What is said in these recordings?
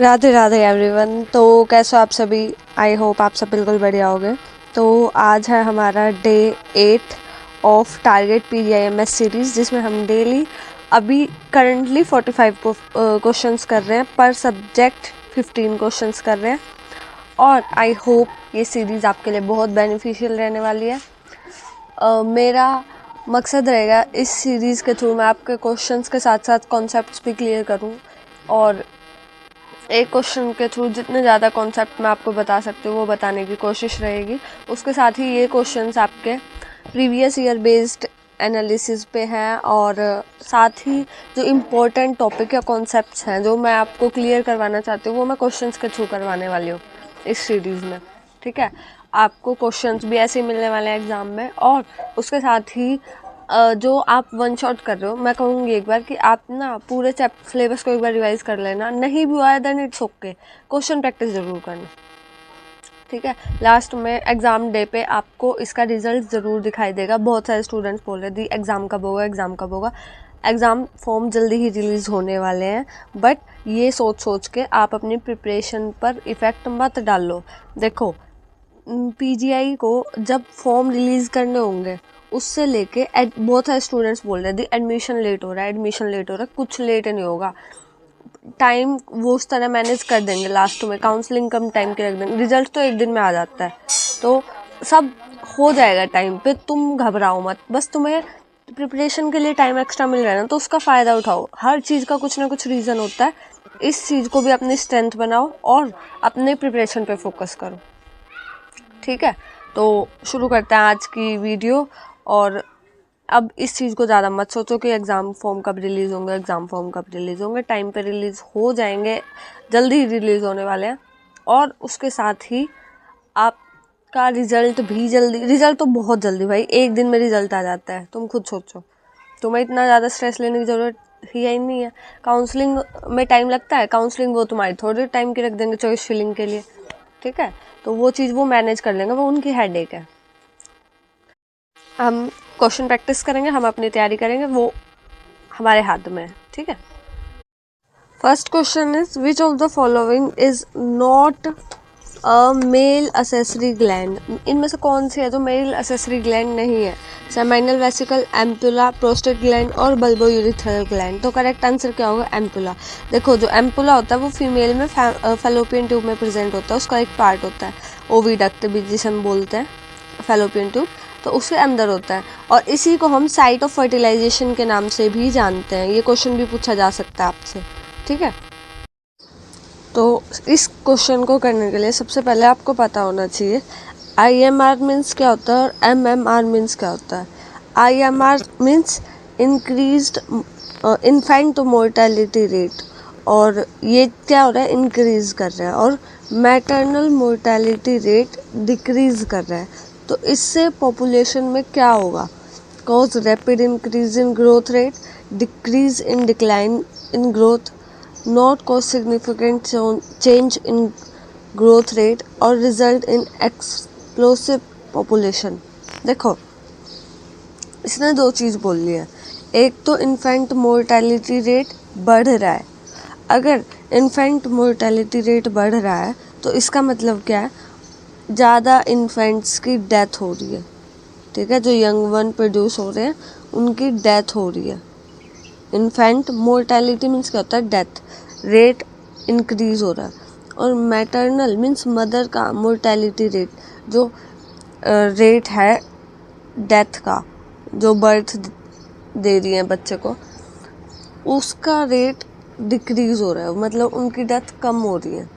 Radhe Radhe everyone. तो कैसे हो आप सभी? आई होप आप सब बिल्कुल बढ़िया होंगे। तो आज है हमारा day 8 of target PGIMS series, जिसमें हम डेली अभी करंटली 45 क्वेश्चंस कर रहे हैं, पर सब्जेक्ट 15 क्वेश्चंस कर रहे हैं। और आई होप ये सीरीज़ आपके लिए बहुत बेनिफिशियल रहने वाली है। मेरा मकसद रहेगा इस सीरीज़ के थ्रू मैं आपके क्वेश्चंस के साथ साथ कॉन्सेप्ट्स भी क्लियर करूं, और एक क्वेश्चन के थ्रू जितने ज़्यादा कॉन्सेप्ट मैं आपको बता सकती हूँ वो बताने की कोशिश रहेगी। उसके साथ ही ये क्वेश्चंस आपके प्रीवियस ईयर बेस्ड एनालिसिस पे हैं, और साथ ही जो इम्पोर्टेंट टॉपिक या कॉन्सेप्ट्स हैं जो मैं आपको क्लियर करवाना चाहती हूँ वो मैं क्वेश्चंस के थ्रू करवाने वाली हूँ इस सीरीज़ में। ठीक है, आपको क्वेश्चंस भी ऐसे ही मिलने वाले हैं एग्ज़ाम में, और उसके साथ ही जो आप वन शॉट कर रहे हो, मैं कहूँगी एक बार कि आप ना पूरे सिलेबस को एक बार रिवाइज कर लेना। नहीं भी हुआ है then it's okay, question practice ज़रूर करना। ठीक है, लास्ट में एग्ज़ाम डे पे आपको इसका रिजल्ट ज़रूर दिखाई देगा। बहुत सारे स्टूडेंट्स बोल रहे थे एग्ज़ाम कब होगा, एग्ज़ाम कब होगा। एग्ज़ाम फॉर्म जल्दी ही रिलीज़ होने वाले हैं, बट ये सोच सोच के आप अपनी प्रिपरेशन पर इफ़ेक्ट मत डालो। देखो, PGI को जब फॉर्म रिलीज़ करने होंगे उससे लेके बहुत सारे स्टूडेंट्स बोल रहे थे एडमिशन लेट हो रहा है, एडमिशन लेट हो रहा है। कुछ लेट नहीं होगा, टाइम वो उस तरह मैनेज कर देंगे। लास्ट में काउंसलिंग कम टाइम के रख देंगे, रिजल्ट तो एक दिन में आ जाता है, तो सब हो जाएगा टाइम पे। तुम घबराओ मत, बस तुम्हें प्रिपरेशन के लिए टाइम एक्स्ट्रा मिल रहा है ना, तो उसका फ़ायदा उठाओ। हर चीज़ का कुछ ना कुछ रीज़न होता है। इस चीज़ को भी अपनी स्ट्रेंथ बनाओ और अपने प्रिपरेशन पे फोकस करो। ठीक है, तो शुरू करते हैं आज की वीडियो। और अब इस चीज़ को ज़्यादा मत सोचो कि एग्ज़ाम फॉर्म कब रिलीज़ होंगे, एग्ज़ाम फॉर्म कब रिलीज़ होंगे। टाइम पे रिलीज़ हो जाएंगे, जल्दी ही रिलीज़ होने वाले हैं। और उसके साथ ही आपका रिज़ल्ट भी जल्दी, रिज़ल्ट तो बहुत जल्दी भाई, एक दिन में रिज़ल्ट आ जाता है। तुम खुद सोचो, तुम्हें इतना ज़्यादा स्ट्रेस लेने की ज़रूरत ही नहीं है। काउंसलिंग में टाइम लगता है, काउंसलिंग वो तुम्हारी थोड़ी टाइम की रख देंगे चॉइस फिलिंग के लिए। ठीक है, तो वो चीज़ वो मैनेज कर लेंगे, वो उनकी हेडेक है। हम क्वेश्चन प्रैक्टिस करेंगे, हम अपनी तैयारी करेंगे, वो हमारे हाथ में है। ठीक है, first question is which of the following is not a male accessory gland. इनमें से कौन सी है जो मेल असेसरी ग्लैंड नहीं है? Seminal vesicle, ampulla, prostate gland और बल्बोयूरिथ्रल ग्लैंड। तो करेक्ट आंसर क्या होगा? एम्पुला। देखो, जो एम्पुला होता है वो फीमेल में फैलोपियन ट्यूब में प्रेजेंट होता है, उसका एक पार्ट होता है ओविडक्ट भी जिसे हम बोलते हैं, फैलोपियन ट्यूब, तो उसके अंदर होता है। और इसी को हम साइट ऑफ फर्टिलाइजेशन के नाम से भी जानते हैं। ये क्वेश्चन भी पूछा जा सकता है आपसे। ठीक है, तो इस क्वेश्चन को करने के लिए सबसे पहले आपको पता होना चाहिए IMR मीन्स क्या होता है और MMR मीन्स क्या होता है। IMR means increased infant mortality rate, और ये क्या हो रहा है? इंक्रीज कर रहा है। और मैटरनल मोर्टेलिटी रेट डिक्रीज कर रहा है। तो इससे पॉपुलेशन में क्या होगा? Cause rapid increase in growth rate, decrease in decline in growth, not cause significant change in growth rate और result in explosive population। देखो, इसने दो चीज़ बोली है। एक तो इन्फेंट मोर्टेलिटी रेट बढ़ रहा है। अगर इन्फेंट मोर्टेलिटी रेट बढ़ रहा है तो इसका मतलब क्या है? ज़्यादा इन्फेंट्स की डेथ हो रही है। ठीक है, जो यंग वन प्रोड्यूस हो रहे हैं उनकी डेथ हो रही है। इन्फेंट मोर्टेलिटी मीन्स क्या होता है? डेथ रेट इंक्रीज हो रहा है। और मैटरनल मीन्स मदर का मोर्टेलिटी रेट, जो रेट है डेथ का, जो बर्थ दे रही है बच्चे को, उसका रेट डिक्रीज हो रहा है, मतलब उनकी डेथ कम हो रही है।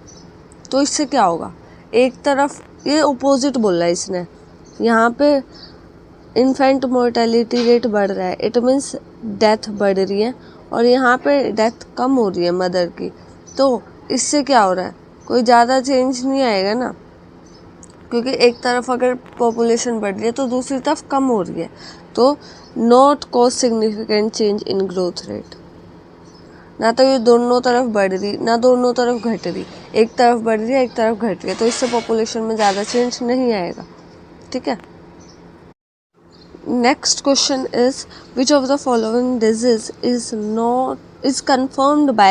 तो इससे क्या होगा? एक तरफ ये अपोजिट बोला है इसने, यहाँ पे इन्फेंट मोर्टेलिटी रेट बढ़ रहा है, इट मीन्स डेथ बढ़ रही है, और यहाँ पे डेथ कम हो रही है मदर की। तो इससे क्या हो रहा है? कोई ज़्यादा चेंज नहीं आएगा ना, क्योंकि एक तरफ अगर पॉपुलेशन बढ़ रही है तो दूसरी तरफ कम हो रही है। तो not cause significant change in growth rate, ना तो ये दोनों तरफ बढ़ रही ना दोनों तरफ घट रही, एक तरफ बढ़ रही है एक तरफ घट रही है, तो इससे पॉपुलेशन में ज़्यादा चेंज नहीं आएगा। ठीक है, next question is which of the following disease is confirmed by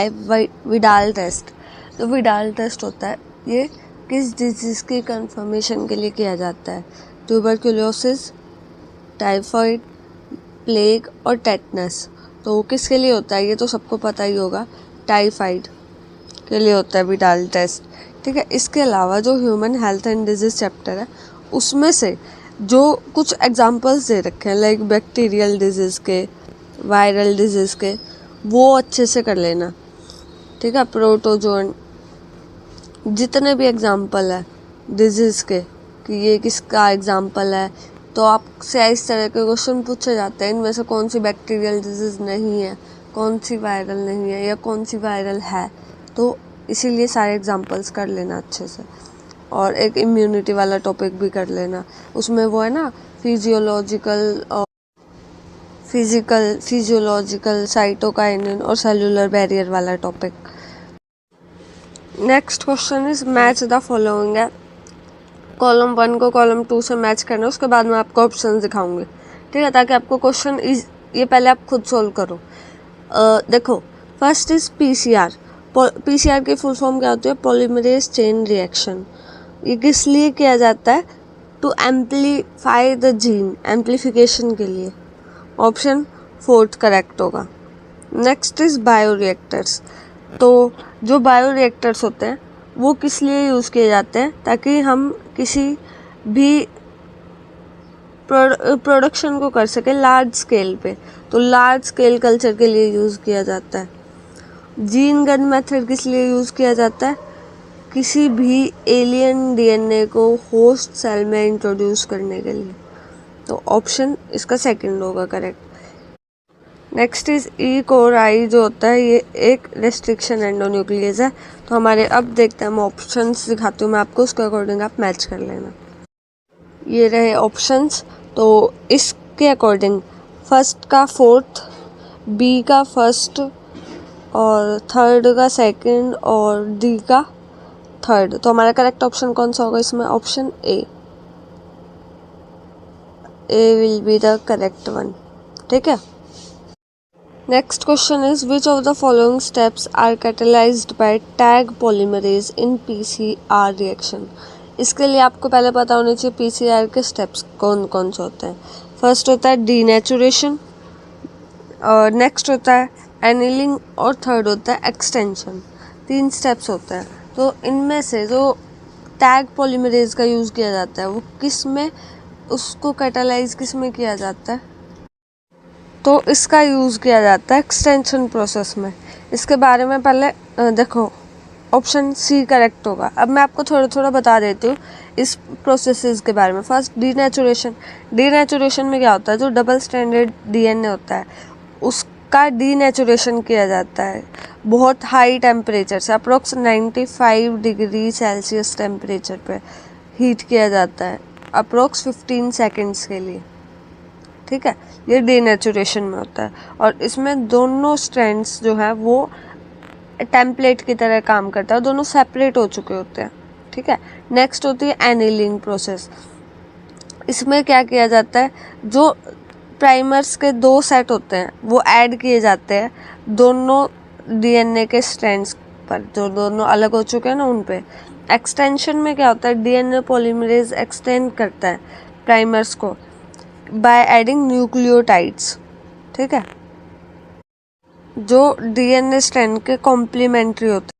Vidal test। तो विडाल टेस्ट होता है, ये किस डिजीज़ की कंफर्मेशन के लिए किया जाता है? ट्यूबरक्लोसिस, टाइफाइड, प्लेग और टेटनस। तो किसके लिए होता है? ये तो सबको पता ही होगा, टाइफाइड के लिए होता है विडाल टेस्ट, ठीक है। इसके अलावा जो human health and disease chapter है उसमें से जो कुछ एग्जांपल्स दे रखे हैं लाइक बैक्टीरियल डिजीज़ के, वायरल डिजीज़ के, वो अच्छे से कर लेना, ठीक है। प्रोटोजोन, जितने भी एग्जांपल है डिजीज़ के कि ये किसका एग्जांपल है, तो आपसे इस तरह के क्वेश्चन पूछे जाते हैं, इनमें से कौन सी बैक्टीरियल डिजीज़ नहीं है, कौन सी वायरल नहीं है या कौन सी वायरल है। तो इसीलिए सारे एग्जांपल्स कर लेना अच्छे से। और एक इम्यूनिटी वाला टॉपिक भी कर लेना, उसमें वो है ना फिजियोलॉजिकल और फिजियोलॉजिकल साइटोकाइनिन और सेलुलर बैरियर वाला topic. Next question is match the following है, कॉलम 1 को कॉलम 2 से मैच करना है, उसके बाद मैं आपको ऑप्शन दिखाऊंगी, ठीक है, ताकि आपको क्वेश्चन ये पहले आप खुद सोल्व करो। देखो, फर्स्ट इज पीसीआर। पीसीआर की फुल फॉर्म क्या होती है? Polymerase chain reaction. ये किस लिए किया जाता है? To amplify the gene, amplification के लिए। ऑप्शन 4 करेक्ट होगा। Next is bioreactors. तो जो बायोरिएक्टर्स होते हैं वो किस लिए यूज़ किए जाते हैं? ताकि हम किसी भी प्रोडक्शन को कर सके लार्ज स्केल पे, तो लार्ज स्केल कल्चर के लिए यूज़ किया जाता है। जीन गन मेथड किस लिए यूज़ किया जाता है? किसी भी एलियन डीएनए को होस्ट सेल में इंट्रोड्यूस करने के लिए। तो ऑप्शन इसका सेकंड होगा correct. Next is EcoRI, जो होता है ये एक रेस्ट्रिक्शन एंडोन्यूक्लियस है। तो हमारे अब देखते हैं, हम ऑप्शंस दिखाती हूँ मैं आपको, उसके अकॉर्डिंग आप मैच कर लेना। ये रहे ऑप्शंस। तो इसके अकॉर्डिंग फर्स्ट का फोर्थ, बी का फर्स्ट और थर्ड का सेकंड और डी का थर्ड। तो हमारा करेक्ट ऑप्शन कौन सा होगा इसमें? Option A will be the correct one, ठीक है। Next question is which of the following steps are catalysed by Taq polymerase in PCR reaction. इसके लिए आपको पहले पता होना चाहिए पीसीआर के स्टेप्स कौन कौन से होते हैं। फर्स्ट होता है डीनेचुरेशन, और नेक्स्ट होता है एनिलिंग और थर्ड होता है एक्सटेंशन। 3 स्टेप्स होते हैं। तो इनमें से जो टैग पॉलीमरेज का यूज़ किया जाता है वो किस में, उसको कैटालाइज किस में किया जाता है? तो इसका यूज़ किया जाता है एक्सटेंशन प्रोसेस में। इसके बारे में पहले देखो, ऑप्शन सी करेक्ट होगा। अब मैं आपको थोड़ा थोड़ा बता देती हूँ इस प्रोसेसेस के बारे में। First denaturation. डीनेचुरेशन में क्या होता है? जो डबल स्ट्रैंडेड डीएनए होता है उसका डीनेचुरेशन किया जाता है बहुत हाई टेम्परेचर से, अप्रोक्स 95 डिग्री सेल्सियस टेम्परेचर पे हीट किया जाता है अप्रोक्स 15 सेकेंड्स के लिए, ठीक है। ये डीनेचुरेशन में होता है और इसमें दोनों स्ट्रैंड्स जो है वो टेम्पलेट की तरह काम करता है, दोनों सेपरेट हो चुके होते हैं, ठीक है। नेक्स्ट होती है एनिलिंग प्रोसेस। इसमें क्या किया जाता है? जो प्राइमर्स के 2 सेट होते हैं वो ऐड किए जाते हैं दोनों डीएनए के स्ट्रैंड्स पर, जो दोनों अलग हो चुके हैं ना उन पे। एक्सटेंशन में क्या होता है? डीएनए पॉलीमरेज एक्सटेंड करता है प्राइमर्स को बाय एडिंग न्यूक्लियोटाइड्स, ठीक है, जो डीएनए स्ट्रैंड के कॉम्प्लीमेंट्री होते हैं।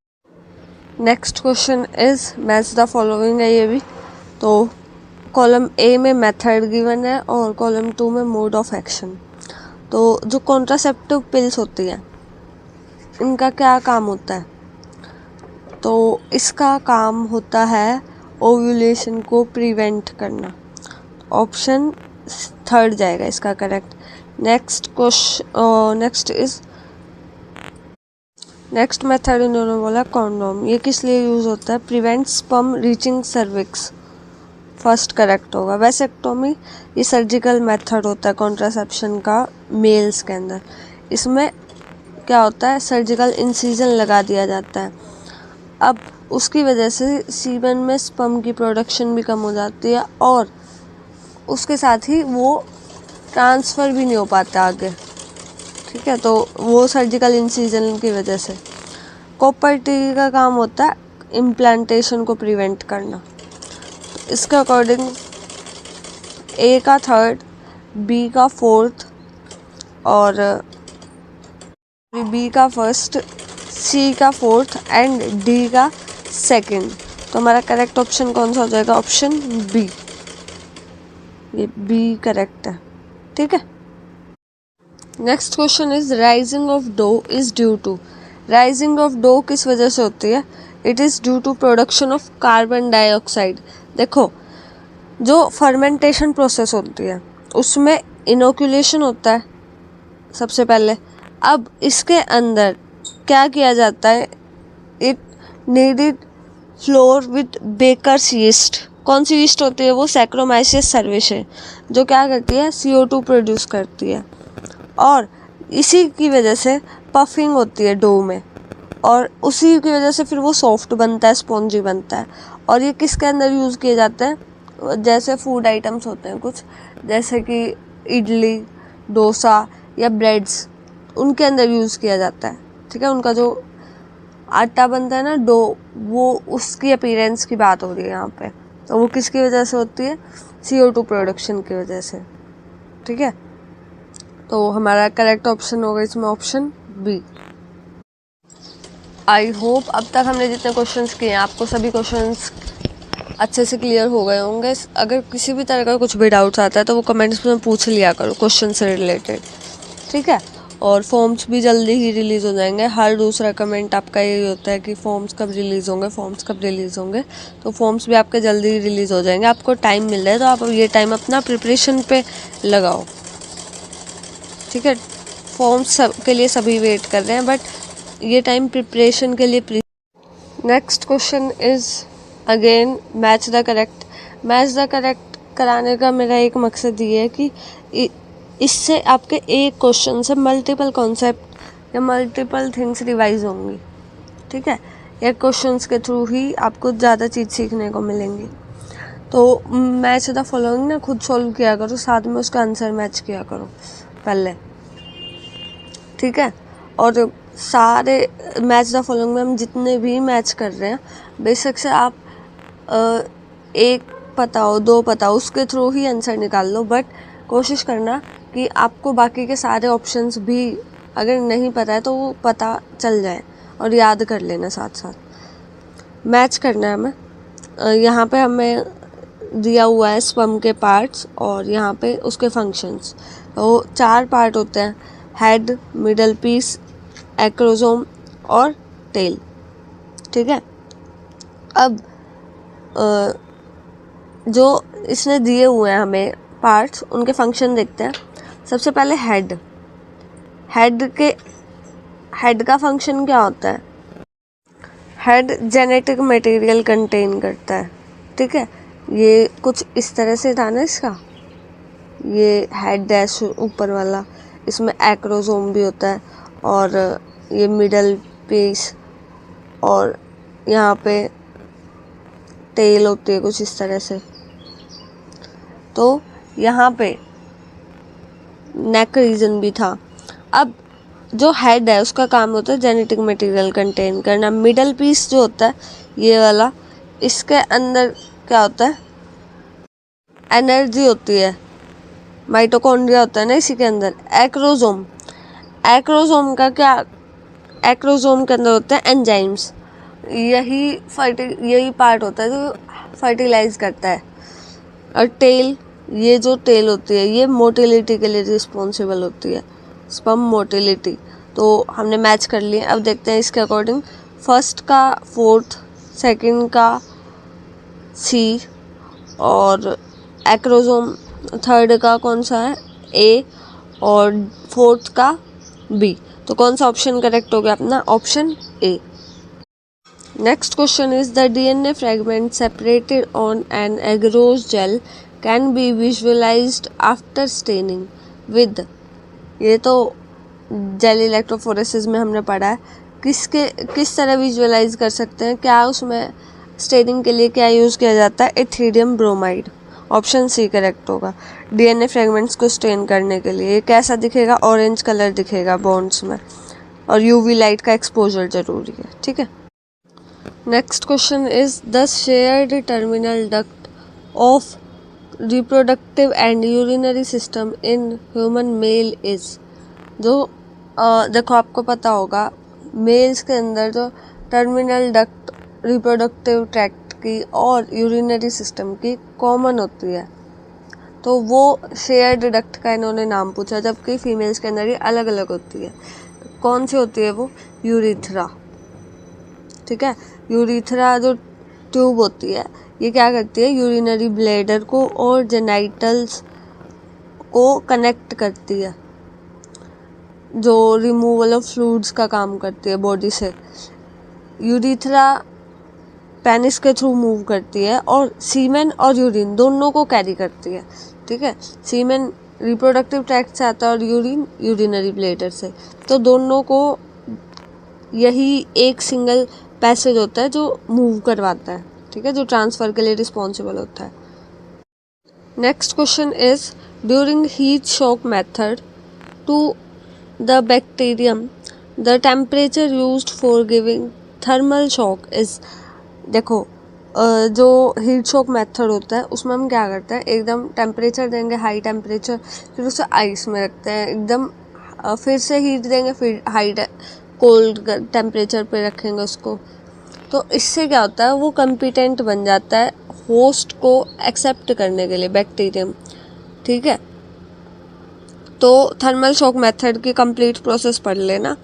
Next question is match the following है ये भी। तो कॉलम ए में मेथड गिवन है और कॉलम 2 में मोड ऑफ एक्शन। तो जो कॉन्ट्रासेप्टिव पिल्स होती हैं इनका क्या काम होता है? तो इसका काम होता है ओव्यूलेशन को प्रिवेंट करना। ऑप्शन थर्ड जाएगा इसका करेक्ट। नेक्स्ट मेथड इन्होंने बोला कॉन्डोम। ये किस लिए यूज़ होता है? Prevent sperm reaching cervix. First correct होगा। वैसेक्टोमी ये सर्जिकल मेथड होता है कॉन्ट्रासेप्शन का मेल्स के अंदर। इसमें क्या होता है? सर्जिकल इंसिजन लगा दिया जाता है। अब उसकी वजह से सीमेन में स्पर्म की प्रोडक्शन भी कम हो जाती है और उसके साथ ही वो ट्रांसफ़र भी नहीं हो पाता आगे, ठीक है। तो वो सर्जिकल इंसिजन की वजह से। कॉपर टी का काम होता है इम्प्लांटेशन को प्रिवेंट करना। इसके अकॉर्डिंग ए का थर्ड, बी का फोर्थ और बी का फर्स्ट, सी का फोर्थ एंड डी का सेकंड। तो हमारा करेक्ट ऑप्शन कौन सा हो जाएगा? Option B. ये बी करेक्ट है, ठीक है। Next question is rising of dough is due to. Rising of dough किस वजह से होती है? It is due to production of carbon dioxide. देखो, जो फर्मेंटेशन प्रोसेस होती है उसमें इनोकुलेशन होता है सबसे पहले। अब इसके अंदर क्या किया जाता है? It needed flour with baker's yeast. कौन सी यीस्ट होती है? वो सैक्रोमाइसिस सर्वेसे, जो क्या करती है? CO2 प्रोड्यूस करती है। और इसी की वजह से पफिंग होती है डो में, और उसी की वजह से फिर वो सॉफ्ट बनता है, स्पॉन्जी बनता है। और ये किसके अंदर यूज़ किए जाते हैं? जैसे फूड आइटम्स होते हैं कुछ, जैसे कि इडली, डोसा या ब्रेड्स, उनके अंदर यूज़ किया जाता है, ठीक है। उनका जो आटा बनता है ना, डो, वो उसकी अपीयरेंस की बात हो रही है यहाँ पे। तो वो किसकी वजह से होती है? CO2 प्रोडक्शन की वजह से, ठीक है। तो हमारा करेक्ट ऑप्शन होगा इसमें ऑप्शन बी। आई होप अब तक हमने जितने क्वेश्चंस किए हैं आपको सभी क्वेश्चंस अच्छे से क्लियर हो गए होंगे। अगर किसी भी तरह का कुछ भी डाउट्स आता है तो वो कमेंट्स में पूछ लिया करो क्वेश्चन से रिलेटेड, ठीक है। और फॉर्म्स भी जल्दी ही रिलीज़ हो जाएंगे। हर दूसरा कमेंट आपका यही होता है कि फॉर्म्स कब रिलीज़ होंगे, फॉर्म्स कब रिलीज़ होंगे। तो फॉर्म्स भी आपके जल्दी ही रिलीज़ हो जाएंगे। आपको टाइम मिल रहा है तो आप ये टाइम अपना प्रिपरेशन पे लगाओ, ठीक है। फॉर्म्स के लिए सभी वेट कर रहे हैं, बट ये टाइम प्रिपरेशन के लिए। Next question is again match the correct. Match the correct कराने का मेरा एक मकसद ये है कि इससे आपके एक क्वेश्चन से मल्टीपल कॉन्सेप्ट या मल्टीपल थिंग्स रिवाइज होंगी, ठीक है। एक क्वेश्चंस के थ्रू ही आपको ज़्यादा चीज़ सीखने को मिलेंगी। तो मैच द फॉलोइंग ना खुद सॉल्व किया करो, साथ में उसका आंसर मैच किया करो पहले, ठीक है। और सारे मैच द फॉलोइंग में हम जितने भी मैच कर रहे हैं, बेशक से आप एक पता हो, दो पता हो, उसके थ्रू ही आंसर निकाल लो, बट कोशिश करना कि आपको बाकी के सारे ऑप्शंस भी अगर नहीं पता है तो वो पता चल जाए और याद कर लेना साथ साथ। मैच करना है हमें। यहाँ पे हमें दिया हुआ है स्पर्म के पार्ट्स और यहाँ पे उसके फंक्शंस। तो 4 पार्ट होते हैं, हेड, मिडल पीस, एक्रोसोम और टेल, ठीक है। अब जो इसने दिए हुए हैं हमें पार्ट्स, उनके फंक्शन देखते हैं। सबसे पहले हेड का फंक्शन क्या होता है? हेड जेनेटिक मटेरियल कंटेन करता है, ठीक है। ये कुछ इस तरह से था ना इसका, ये हेड डैश ऊपर वाला, इसमें एक्रोसोम भी होता है और ये मिडल पीस और यहाँ पे टेल होती है कुछ इस तरह से। तो यहाँ पे नेक रीजन भी था। अब जो हेड है उसका काम होता है जेनेटिक मटेरियल कंटेन करना। मिडल पीस जो होता है ये वाला, इसके अंदर क्या होता है? एनर्जी होती है, माइटोकॉन्ड्रिया होता है ना इसी के अंदर। एक्रोसोम का क्या? एक्रोसोम के अंदर होते हैं एंजाइम्स। यही पार्ट होता है जो फर्टिलाइज करता है। और टेल, ये जो टेल होती है ये मोटिलिटी के लिए रिस्पॉन्सिबल होती है, स्पर्म मोटिलिटी। तो हमने मैच कर लिए। अब देखते हैं इसके अकॉर्डिंग। फर्स्ट का फोर्थ, सेकंड का सी और एक्रोसोम थर्ड का कौन सा है? ए और फोर्थ का बी। तो कौन सा ऑप्शन करेक्ट हो गया अपना? Option A. Next question is the DNA fragment separated on an agarose gel can be visualised after staining with. ये तो जेल इलेक्ट्रोफोरेसिस में हमने पढ़ा है। किस तरह विजुअलाइज कर सकते हैं? क्या उसमें स्टेनिंग के लिए क्या यूज़ किया जाता है? Ethidium bromide. Option C correct होगा। DNA फ्रेगमेंट्स को स्टेन करने के लिए कैसा दिखेगा? ऑरेंज कलर दिखेगा बॉन्ड्स में, और यूवी लाइट का एक्सपोजर ज़रूरी है, ठीक है। Next question is the shared terminal duct of reproductive and urinary system in human male is. जो देखो आपको पता होगा मेल्स के अंदर जो टर्मिनल डक्ट रिप्रोडक्टिव ट्रैक्ट की और यूरिनरी सिस्टम की कॉमन होती है, तो वो शेयर्ड डक्ट का इन्होंने नाम पूछा, जबकि फीमेल्स के अंदर ये अलग अलग होती है। कौन सी होती है वो? यूरिथ्रा, ठीक है। यूरिथ्रा जो ट्यूब होती है ये क्या करती है? यूरिनरी ब्लैडर को और जेनाइटल्स को कनेक्ट करती है, जो रिमूवल ऑफ फ्लूइड्स का काम करती है बॉडी से। यूरिथ्रा पेनिस के थ्रू मूव करती है और सीमेन और यूरिन दोनों को कैरी करती है, ठीक है। सीमेन रिप्रोडक्टिव ट्रैक्ट से आता है और यूरिन यूरिनरी ब्लैडर से, तो दोनों को यही एक सिंगल पैसेज होता है जो मूव करवाता है, ठीक है, जो ट्रांसफ़र के लिए रिस्पॉन्सिबल होता है। Next question is during heat shock method to the bacterium the temperature used for giving thermal shock is. देखो जो हीट शॉक मेथड होता है उसमें हम क्या करते हैं, एकदम टेम्परेचर देंगे हाई टेम्परेचर, फिर उसे आइस में रखते हैं, एकदम फिर से हीट देंगे, फिर हाई कोल्ड टेम्परेचर पे रखेंगे उसको। तो इससे क्या होता है, वो कम्पिटेंट बन जाता है होस्ट को एक्सेप्ट करने के लिए, बैक्टीरियम, ठीक है। तो थर्मल शॉक मेथड की कंप्लीट प्रोसेस पढ़ लेना,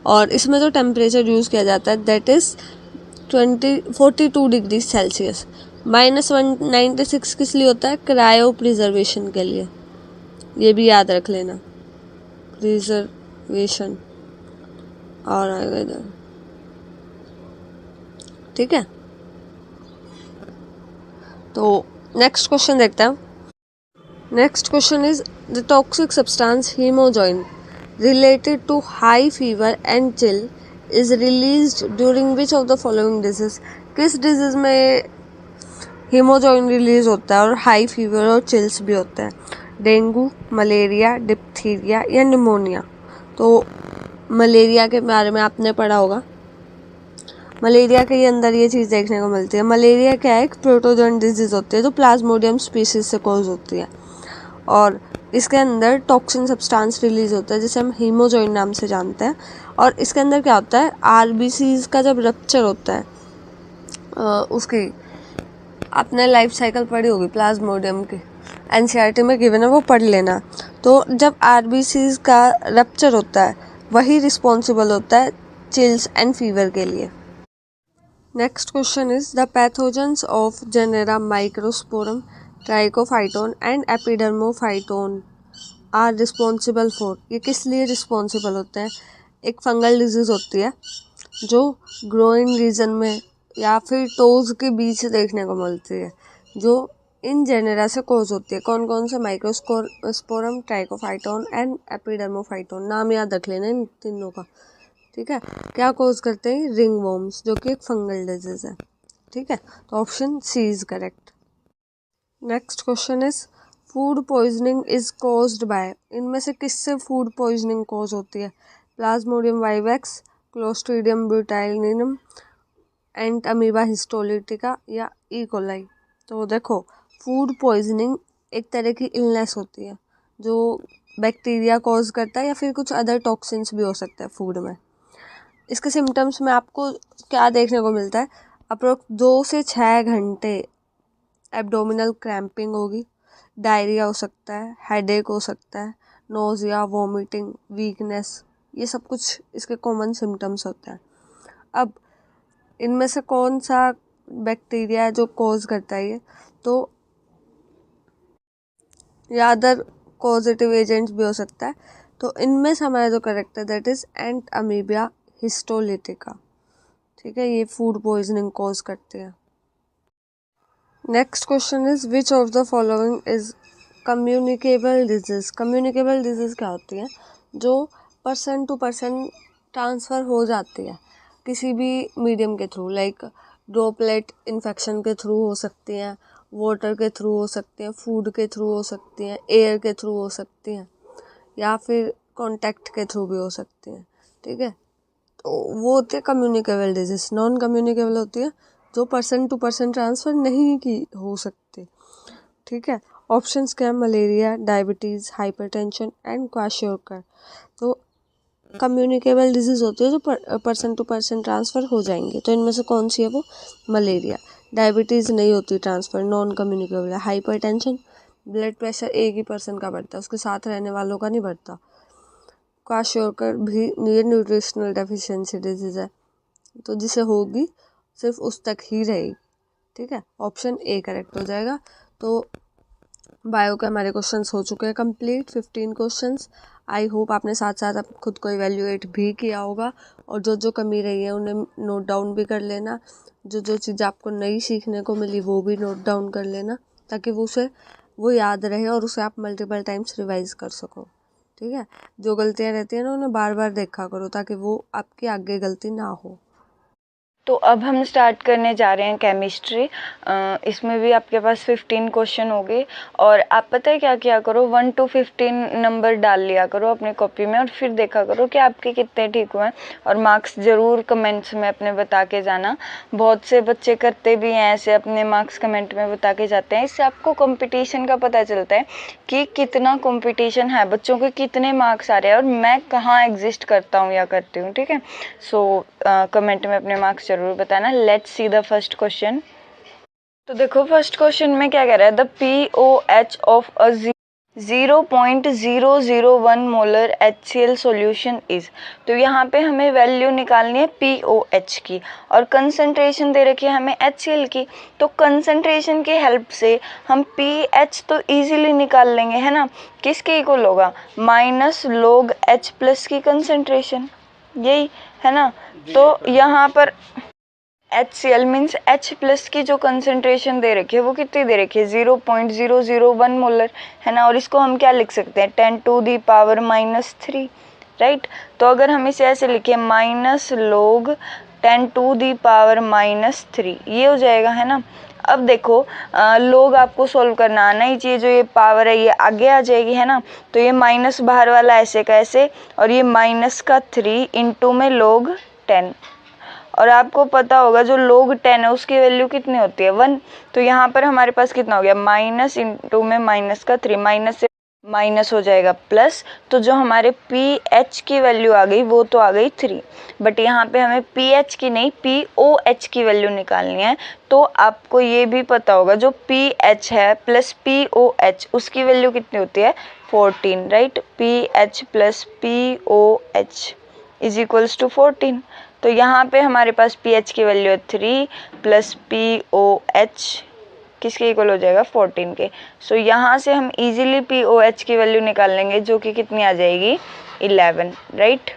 और इसमें जो टेम्परेचर यूज़ किया जाता है दैट इज़ 42 डिग्री सेल्सियस। -196 किस लिए होता है? क्रायो प्रिजर्वेशन के लिए, ये भी याद रख लेना, प्रिजर्वेशन और आएगा इधर, ठीक है। तो नेक्स्ट क्वेश्चन देखते हैं। Next question is the toxic substance haemozoin related to high fever and chill is released during which of the following disease. किस डिजीज में हीमोजॉइन रिलीज होता है और हाई फीवर और चिल्स भी होता है? डेंगू, मलेरिया, डिप्थीरिया या निमोनिया। तो मलेरिया के बारे में आपने पढ़ा होगा, मलेरिया के अंदर ये चीज़ देखने को मिलती है। मलेरिया क्या है? एक प्रोटोजोन डिजीज़ होती है जो प्लाज्मोडियम स्पीसीज से कॉज होती है, और इसके अंदर टॉक्सिन सब्सटेंस रिलीज होता है जिसे हम हीमोजॉइन नाम से जानते हैं। और इसके अंदर क्या होता है, आरबीसीज का जब रप्चर होता है, उसकी आपने लाइफ साइकिल पढ़ी होगी प्लाज्मोडियम की, एनसीईआरटी में गिवन है, वो पढ़ लेना। तो जब आरबीसीज का रप्चर होता है वही रिस्पॉन्सिबल होता है चिल्स एंड फीवर के लिए। Next question is the pathogens of genera Microsporum, Trichophyton and Epidermophyton are responsible for। ये किस लिए रिस्पॉन्सिबल होते हैं? एक फंगल डिजीज़ होती है जो ग्रोइन रीजन में या फिर टोज के बीच देखने को मिलती है, जो इन जेनेरा से कोज होती है। कौन कौन से? Microsporum, Trichophyton and Epidermophyton. नाम याद रख लेना इन तीनों का, ठीक है। क्या कोज करते हैं? रिंग वॉर्म्स, जो कि एक फंगल डिजीज है, ठीक है। तो option C is correct. Next question is food poisoning is caused by. इनमें से किससे फूड पॉइजनिंग कॉज होती है? Plasmodium vivax, Clostridium botulinum, and amoeba histolytica या ई कोलाई। तो देखो फूड पॉइजनिंग एक तरह की इलनेस होती है जो बैक्टीरिया कॉज करता है या फिर कुछ अदर टॉक्सिन्स भी हो सकता है फूड में। इसके सिम्टम्स में आपको क्या देखने को मिलता है? अप्रोक्स 2 से 6 घंटे एब्डोमिनल क्रैम्पिंग होगी, डायरिया हो सकता है, हेडेक हो सकता है, नोजिया, वॉमिटिंग, वीकनेस, ये सब कुछ इसके कॉमन सिम्टम्स होते हैं। अब इनमें से कौन सा बैक्टीरिया है जो कॉज करता है ये? तो या अदर पॉजिटिव एजेंट्स भी हो सकता है। तो इनमें से हमारा जो करेक्ट है that is ant amoebae histolytica, ठीक है। ये फूड पॉइजनिंग कॉज करते हैं। Next question is which of the following is communicable disease. Communicable disease क्या होती है? जो पर्सन टू पर्सन ट्रांसफ़र हो जाती है किसी भी मीडियम के थ्रू, लाइक ड्रॉपलेट इन्फेक्शन के थ्रू हो सकती हैं, वाटर के थ्रू हो सकती हैं, फूड के थ्रू हो सकती हैं, एयर के थ्रू हो सकती हैं, या फिर कांटेक्ट के थ्रू भी हो सकती हैं, ठीक है। तो वो होती है कम्युनिकेबल डिजीज। नॉन कम्युनिकेबल होती है जो पर्सन टू पर्सन ट्रांसफ़र नहीं की हो सकती, ठीक है। ऑप्शंस क्या है, मलेरिया, डायबिटीज़, हाइपरटेंशन एंड क्वाशियोकर। तो कम्युनिकेबल डिजीज़ होती है जो पर्सन टू पर्सन ट्रांसफ़र हो जाएंगे, तो इनमें से कौन सी है वो, मलेरिया। डायबिटीज़ नहीं होती ट्रांसफ़र, नॉन कम्युनिकेबल है। हाइपरटेंशन, ब्लड प्रेशर एक ही पर्सन का बढ़ता है, उसके साथ रहने वालों का नहीं बढ़ता। क्वाशियोकर भी ये न्यूट्रिशनल डेफिशिएंसी डिजीज़ है, तो जिसे होगी सिर्फ उस तक ही रहेगी, ठीक है। ऑप्शन ए करेक्ट हो जाएगा। तो बायो के हमारे क्वेश्चंस हो चुके हैं कंप्लीट, 15 क्वेश्चंस। आई होप आपने साथ साथ आप खुद को इवेल्युएट भी किया होगा, और जो जो कमी रही है उन्हें नोट डाउन भी कर लेना। जो जो चीज़ आपको नई सीखने को मिली वो भी नोट डाउन कर लेना, ताकि वो याद रहे और उसे आप मल्टीपल टाइम्स रिवाइज कर सको, ठीक है। जो गलतियाँ रहती हैं ना उन्हें बार बार देखा करो, ताकि वो आपकी आगे गलती ना हो। तो अब हम स्टार्ट करने जा रहे हैं केमिस्ट्री। इसमें भी आपके पास 15 क्वेश्चन होंगे, और आप पता है क्या किया करो, 1 to 15 नंबर डाल लिया करो अपने कॉपी में, और फिर देखा करो कि आपके कितने ठीक हुए हैं, और मार्क्स ज़रूर कमेंट्स में अपने बता के जाना। बहुत से बच्चे करते भी हैं ऐसे, अपने मार्क्स कमेंट में बता के जाते हैं। इससे आपको कंपटीशन का पता चलता है कि कितना कंपटीशन है, बच्चों के कितने मार्क्स आ रहे हैं, और मैं कहाँ एग्जिस्ट करता हूँ या करती हूँ, ठीक है। सो कमेंट में अपने मार्क्स जरूर बताना। Let's see the first question. तो देखो फर्स्ट क्वेश्चन में क्या कह रहा है, the pOH of a 0.001 molar HCl solution is. तो यहाँ पे हमें वैल्यू निकालनी है pOH की, और कंसंट्रेशन दे रखी है हमें HCl की। तो कंसंट्रेशन की हेल्प से हम pH तो इजीली निकाल लेंगे, है ना। किसके इक्वल होगा, माइनस log H प्लस की कंसंट्रेशन, यही है ना। तो यहाँ पर HCl मीन्स H प्लस की जो कंसंट्रेशन दे रखी है वो कितनी दे रखी है, 0.001 मोलर, है ना। और इसको हम क्या लिख सकते हैं, 10⁻⁻3, राइट। तो अगर हम इसे ऐसे लिखें, माइनस log 10⁻⁻3, ये हो जाएगा, है ना। अब देखो लोग आपको सोल्व करना आना ही चाहिए, जो ये पावर है ये आगे आ जाएगी, है ना। तो ये माइनस बाहर वाला ऐसे का ऐसे, और ये माइनस का 3 इंटू में log 10, और आपको पता होगा जो log 10 है उसकी वैल्यू कितनी होती है, 1। तो यहाँ पर हमारे पास कितना हो गया, माइनस इंटू में माइनस का 3, माइनस से माइनस हो जाएगा प्लस। तो जो हमारे pH की वैल्यू आ गई वो तो आ गई 3, बट यहाँ पे हमें pH की नहीं pOH की वैल्यू निकालनी है। तो आपको ये भी पता होगा जो pH है प्लस pOH उसकी वैल्यू कितनी होती है, 14, right. pH plus pOH is equals to 14। तो यहाँ पे हमारे पास pH की वैल्यू है 3 प्लस pOH किसके इक्वल हो जाएगा, 14 के। सो यहाँ से हम इजीली pOH की वैल्यू निकाल लेंगे, जो कि कितनी आ जाएगी, 11, राइट।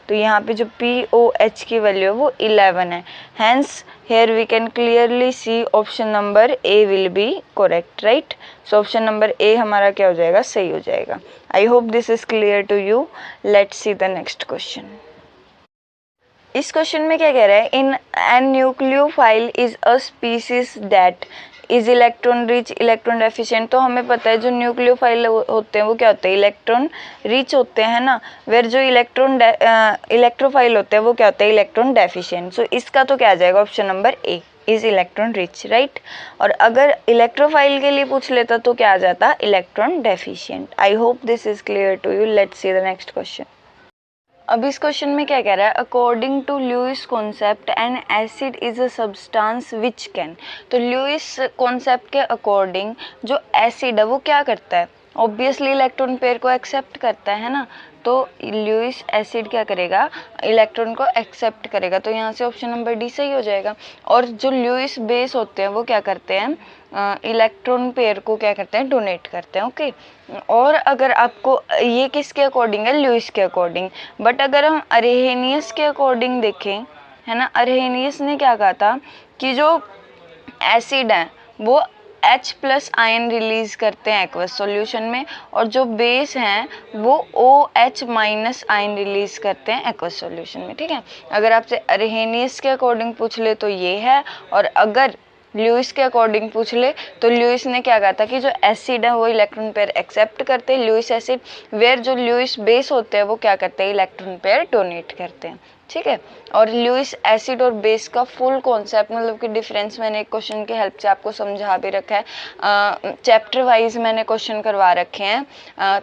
तो यहाँ पे जो pOH की वैल्यू है वो 11 है। Hence here we can clearly see option number A will be correct, right. So option number A हमारा क्या हो जाएगा, सही हो जाएगा। I hope this is clear to you. Let's see the next question. इस क्वेश्चन में क्या कह रहा है, in an nucleophile is a species that is electron rich electron deficient. तो हमें पता है जो न्यूक्लियोफाइल होते हैं वो क्या होते हैं, इलेक्ट्रॉन रिच होते हैं ना। वेर जो इलेक्ट्रोफाइल होते हैं वो क्या होते हैं, इलेक्ट्रॉन डेफिशिएंट। सो इसका तो क्या आ जाएगा, option number A is electron rich, right. और अगर इलेक्ट्रोफाइल के लिए पूछ लेता तो क्या आ जाता, electron deficient. I hope this is clear to you. Let's see the next question. अब इस क्वेश्चन में क्या कह रहा है, according to Lewis concept an acid is a substance which can. तो ल्यूइस कॉन्सेप्ट के अकॉर्डिंग जो एसिड है वो क्या करता है, ऑब्वियसली इलेक्ट्रॉन पेयर को एक्सेप्ट करता है ना। तो ल्यूइस एसिड क्या करेगा, इलेक्ट्रॉन को एक्सेप्ट करेगा। तो यहाँ से ऑप्शन नंबर डी सही हो जाएगा। और जो ल्यूइस बेस होते हैं वो क्या करते हैं, इलेक्ट्रॉन पेयर को क्या करते हैं, डोनेट करते हैं, ओके। और अगर आपको ये किसके अकॉर्डिंग है, ल्यूइस के अकॉर्डिंग। बट अगर हम अरहेनियस के अकॉर्डिंग देखें, है ना, अरहेनियस ने क्या कहा था कि जो एसिड है वो H प्लस आयन रिलीज करते हैं एक्वस सॉल्यूशन में, और जो बेस हैं वो OH माइनस आयन रिलीज करते हैं एक्वस सॉल्यूशन में, ठीक है। अगर आपसे अरहेनियस के अकॉर्डिंग पूछ ले तो ये है, और अगर ल्यूइस के अकॉर्डिंग पूछ ले तो ल्यूइस ने क्या कहा था कि जो एसिड है वो इलेक्ट्रॉन पेयर एक्सेप्ट करते हैं, ल्यूइस एसिड। वेयर जो ल्यूइस बेस होते हैं वो क्या करते हैं, इलेक्ट्रॉन पेयर डोनेट करते हैं। ठीक है। और ल्यूइस एसिड और बेस का फुल कॉन्सेप्ट मतलब कि डिफरेंस मैंने एक क्वेश्चन के हेल्प से आपको समझा भी रखा है। चैप्टर वाइज मैंने क्वेश्चन करवा रखे हैं।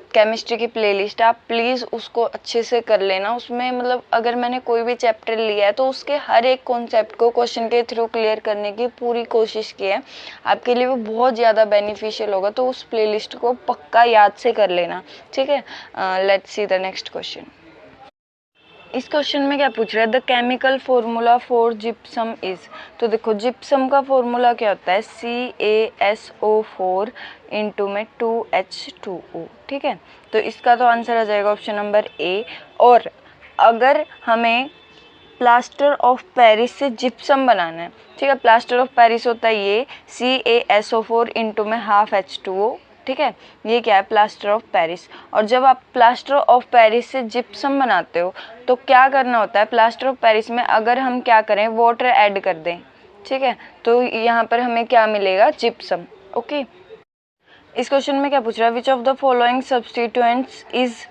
केमिस्ट्री की प्लेलिस्ट आप प्लीज़ उसको अच्छे से कर लेना। उसमें मतलब अगर मैंने कोई भी चैप्टर लिया है तो उसके हर एक कॉन्सेप्ट को क्वेश्चन के थ्रू क्लियर करने की पूरी कोशिश की है। आपके लिए वो बहुत ज़्यादा बेनिफिशियल होगा, तो उस प्लेलिस्ट को पक्का याद से कर लेना, ठीक है। Let's see the next question. इस क्वेश्चन में क्या पूछ रहा है, the chemical formula for gypsum is. तो देखो जिप्सम का फॉर्मूला क्या होता है, CaSO4 इंटू में 2H2O, ठीक है। तो इसका तो आंसर आ जाएगा ऑप्शन नंबर ए। और अगर हमें प्लास्टर ऑफ पेरिस से जिप्सम बनाना है, ठीक है, प्लास्टर ऑफ पेरिस होता है ये CaSO4 इंटू में ½ H2O, ठीक है, ये क्या है प्लास्टर ऑफ पेरिस। और जब आप प्लास्टर ऑफ पेरिस से जिप्सम बनाते हो तो क्या करना होता है, प्लास्टर ऑफ पेरिस में अगर हम क्या करें वाटर ऐड कर दें, ठीक है, तो यहाँ पर हमें क्या मिलेगा, जिप्सम। ओके। इस क्वेश्चन में क्या पूछ रहा है, which of the following substituents is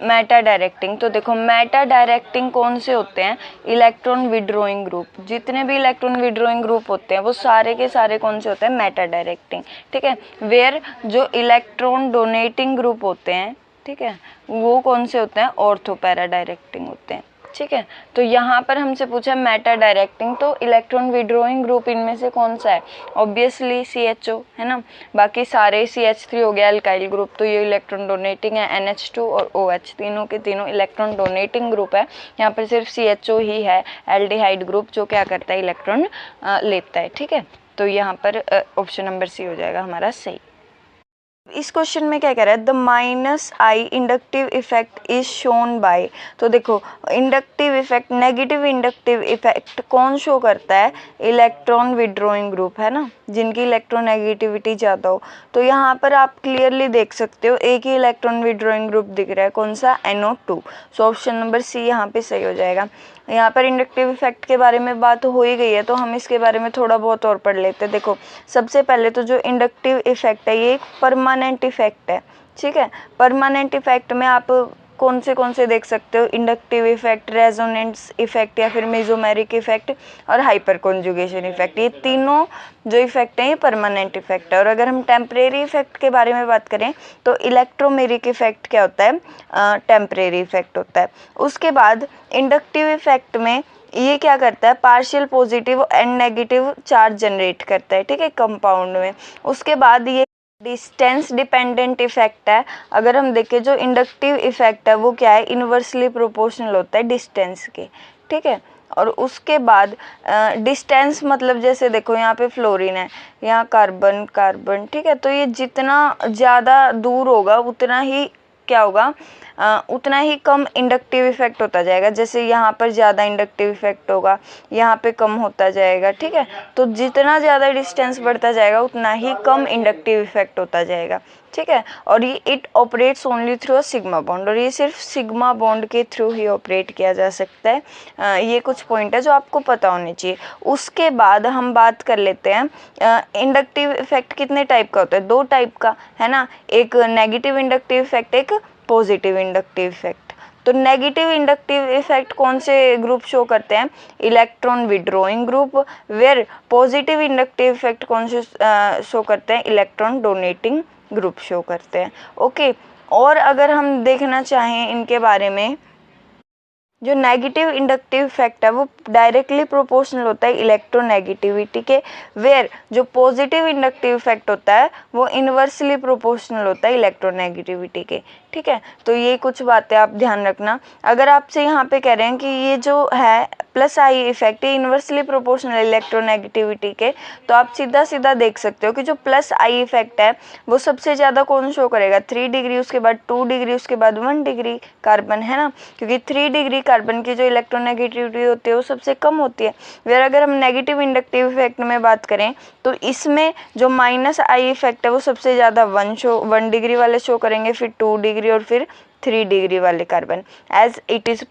Meta directing. तो देखो मेटा डायरेक्टिंग कौन से होते हैं, इलेक्ट्रॉन विड्रॉइंग ग्रुप। जितने भी इलेक्ट्रॉन विड्रॉइंग ग्रुप होते हैं वो सारे के सारे कौन से होते हैं, मेटा डायरेक्टिंग, ठीक है। वेयर जो इलेक्ट्रॉन डोनेटिंग ग्रुप होते हैं, ठीक है, वो कौन से होते हैं, ऑर्थो पैरा डायरेक्टिंग होते हैं, ठीक है। तो यहाँ पर हमसे पूछा मेटा डायरेक्टिंग, तो इलेक्ट्रॉन विड्रॉइंग ग्रुप इनमें से कौन सा है, ऑब्वियसली CHO है ना। बाकी सारे CH3 हो गया अल्काइल ग्रुप, तो ये इलेक्ट्रॉन डोनेटिंग है। NH2 और OH तीनों के तीनों इलेक्ट्रॉन डोनेटिंग ग्रुप है। यहाँ पर सिर्फ CHO ही है एल्डिहाइड ग्रुप जो क्या करता है, इलेक्ट्रॉन लेता है, ठीक है। तो यहाँ पर ऑप्शन नंबर सी हो जाएगा हमारा सही। इस क्वेश्चन में क्या कह रहा है, the -I inductive effect is shown by. तो देखो inductive effect, negative inductive effect कौन शो करता है, इलेक्ट्रॉन विड्रॉइंग ग्रुप है ना, जिनकी इलेक्ट्रोनेगेटिविटी ज़्यादा हो। तो यहाँ पर आप क्लियरली देख सकते हो एक ही इलेक्ट्रॉन विड्रॉइंग ग्रुप दिख रहा है, कौन सा, NO2। सो ऑप्शन नंबर सी यहाँ पे सही हो जाएगा। यहाँ पर इंडक्टिव इफेक्ट के बारे में बात हो ही गई है तो हम इसके बारे में थोड़ा बहुत और पढ़ लेते हैं। देखो सबसे पहले तो जो इंडक्टिव इफेक्ट है ये एक परमानेंट इफेक्ट है, ठीक है। परमानेंट इफेक्ट में आप कौन से देख सकते हो, इंडक्टिव इफेक्ट, रेजोनेंस इफेक्ट या फिर मेसोमेरिक इफेक्ट और हाइपर कॉन्जुगेशन इफेक्ट। ये तीनों जो इफेक्ट हैं ये परमानेंट इफेक्ट है। और अगर हम टेम्परेरी इफेक्ट के बारे में बात करें तो इलेक्ट्रोमेरिक इफेक्ट क्या होता है, टेम्परेरी इफेक्ट होता है। उसके बाद इंडक्टिव इफेक्ट में ये क्या करता है, partial positive and negative charge generate करता है, ठीक है, कंपाउंड में। उसके बाद ये डिस्टेंस डिपेंडेंट इफेक्ट है। अगर हम देखें जो इंडक्टिव इफेक्ट है वो क्या है, इन्वर्सली प्रोपोर्शनल होता है डिस्टेंस के, ठीक है। और उसके बाद डिस्टेंस मतलब जैसे देखो यहाँ पे फ्लोरीन है, यहाँ कार्बन कार्बन, ठीक है, तो ये जितना ज़्यादा दूर होगा उतना ही क्या होगा, उतना ही कम इंडक्टिव इफेक्ट होता जाएगा। जैसे यहाँ पर ज़्यादा इंडक्टिव इफेक्ट होगा, यहाँ पे कम होता जाएगा, ठीक है। तो जितना ज़्यादा डिस्टेंस बढ़ता जाएगा उतना ही कम इंडक्टिव इफेक्ट होता जाएगा, ठीक है। और ये it operates only through a sigma bond, और ये सिर्फ सिग्मा बॉन्ड के थ्रू ही ऑपरेट किया जा सकता है। ये कुछ पॉइंट है जो आपको पता होने चाहिए। उसके बाद हम बात कर लेते हैं इंडक्टिव इफेक्ट कितने टाइप का होता है, 2 टाइप का है ना, एक नेगेटिव इंडक्टिव इफेक्ट, एक पॉजिटिव इंडक्टिव इफेक्ट। तो नेगेटिव इंडक्टिव इफेक्ट कौन से ग्रुप शो करते हैं, electron withdrawing group. Where positive inductive effect कौन से शो करते हैं, इलेक्ट्रॉन डोनेटिंग ग्रुप शो करते हैं, ओके। और अगर हम देखना चाहें इनके बारे में, जो नेगेटिव इंडक्टिव इफेक्ट है वो डायरेक्टली प्रोपोर्शनल होता है इलेक्ट्रोनेगेटिविटी के। वेयर जो पॉजिटिव इंडक्टिव इफेक्ट होता है वो इन्वर्सली प्रोपोर्शनल होता है इलेक्ट्रोनेगेटिविटी के, ठीक है। तो ये कुछ बातें आप ध्यान रखना। अगर आपसे यहाँ पे कह रहे हैं कि ये जो है +I इफेक्ट ये इन्वर्सली प्रोपोर्शनल इलेक्ट्रोनेगेटिविटी के, तो आप सीधा सीधा देख सकते हो कि जो +I इफेक्ट है वो सबसे ज़्यादा कौन शो करेगा, 3 डिग्री, उसके बाद 2 डिग्री, उसके बाद 1 डिग्री कार्बन, है ना, क्योंकि 3 डिग्री कार्बन की जो इलेक्ट्रोनेगेटिविटी होती है वो सबसे कम होती है। वेर अगर हम नेगेटिव इंडक्टिव इफेक्ट में बात करें तो इसमें जो -I इफेक्ट है वो सबसे ज़्यादा 1 डिग्री वाले शो करेंगे, फिर 2 डिग्री और फिर 3 डिग्री वाले carbon, as it is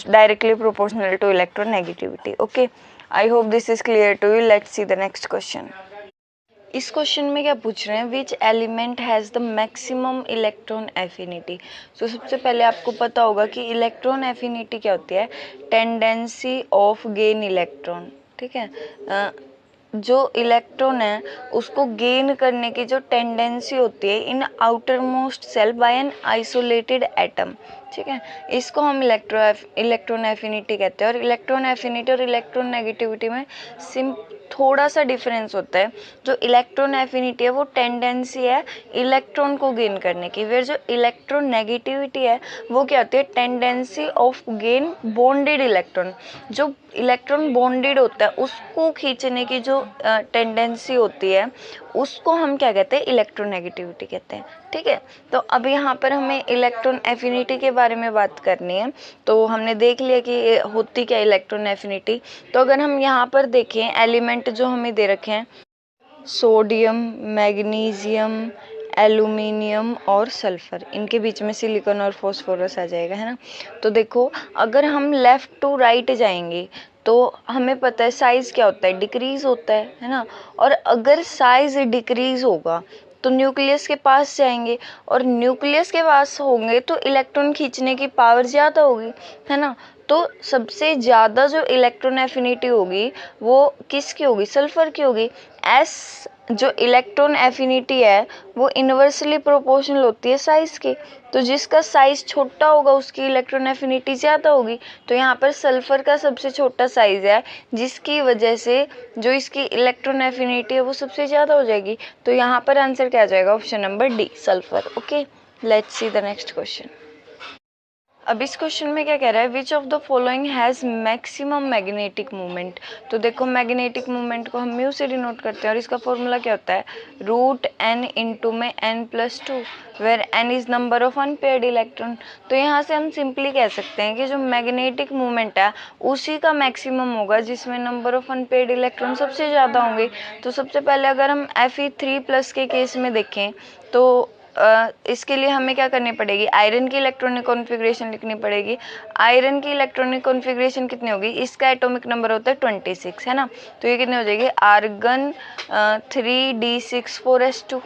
directly proportional to electronegativity, okay. I hope this is clear to you. Let's see the next question. इस क्वेश्चन में क्या पूछ रहे हैं, which element has the maximum electron affinity. तो सबसे पहले आपको पता होगा कि इलेक्ट्रॉन एफिनिटी क्या होती है, टेंडेंसी ऑफ गेन इलेक्ट्रॉन, ठीक है। जो इलेक्ट्रॉन है उसको गेन करने की जो टेंडेंसी होती है in outermost shell by an isolated atom, ठीक है, इसको हम इलेक्ट्रॉन एफिनिटी कहते हैं। और इलेक्ट्रॉन एफिनिटी और इलेक्ट्रॉन नेगेटिविटी में थोड़ा सा डिफरेंस होता है। जो इलेक्ट्रॉन एफिनिटी है वो टेंडेंसी है इलेक्ट्रॉन को गेन करने की, फिर जो इलेक्ट्रॉन नेगेटिविटी है वो क्या होती है, tendency of gain bonded electron. जो इलेक्ट्रॉन बॉन्डेड होता है उसको खींचने की जो टेंडेंसी होती है उसको हम क्या कहते हैं, इलेक्ट्रोनेगेटिविटी कहते हैं, ठीक है। तो अब यहाँ पर हमें इलेक्ट्रॉन एफिनिटी के बारे में बात करनी है। तो हमने देख लिया कि होती क्या इलेक्ट्रॉन एफिनिटी। तो अगर हम यहाँ पर देखें एलिमेंट जो हमें दे रखे हैं, सोडियम, मैग्नीशियम, एल्यूमिनियम और सल्फर, इनके बीच में सिलिकॉन और फॉस्फोरस आ जाएगा, है ना। तो देखो अगर हम लेफ़्ट टू राइट जाएंगे तो हमें पता है साइज़ क्या होता है, डिक्रीज़ होता है ना। और अगर साइज़ डिक्रीज़ होगा तो न्यूक्लियस के पास जाएंगे, और न्यूक्लियस के पास होंगे तो इलेक्ट्रॉन खींचने की पावर ज़्यादा होगी, है ना। तो सबसे ज़्यादा जो इलेक्ट्रॉन एफिनिटी होगी वो किसकी होगी, सल्फर की होगी। एस जो इलेक्ट्रॉन एफिनिटी है वो इन्वर्सली प्रोपोर्शनल होती है साइज़ की। तो जिसका साइज़ छोटा होगा उसकी इलेक्ट्रॉन एफिनिटी ज़्यादा होगी। तो यहाँ पर सल्फ़र का सबसे छोटा साइज़ है जिसकी वजह से जो इसकी इलेक्ट्रॉन एफिनिटी है वो सबसे ज़्यादा हो जाएगी। तो यहाँ पर आंसर क्या आ जाएगा, option number D, sulphur. Okay, let's see the next question. अब इस क्वेश्चन में क्या कह रहा है, which of the following has maximum magnetic movement. तो देखो मैग्नेटिक मूवमेंट को हम म्यू से डिनोट करते हैं और इसका फॉर्मूला क्या होता है, रूट एन इंटू में n+2 where n is number of unpaired electron. तो यहाँ से हम सिंपली कह सकते हैं कि जो मैग्नेटिक मूवमेंट है उसी का मैक्सिमम होगा जिसमें नंबर ऑफ अनपेयर्ड इलेक्ट्रॉन सबसे ज़्यादा होंगे। तो सबसे पहले अगर हम Fe3+ के केस में देखें तो इसके लिए हमें क्या करनी पड़ेगी, आयरन की इलेक्ट्रॉनिक कॉन्फ़िगरेशन लिखनी पड़ेगी। आयरन की इलेक्ट्रॉनिक कॉन्फ़िगरेशन कितनी होगी, इसका एटॉमिक नंबर होता है 26, है ना। तो ये कितनी हो जाएगी, आर्गन 3d6 4s2,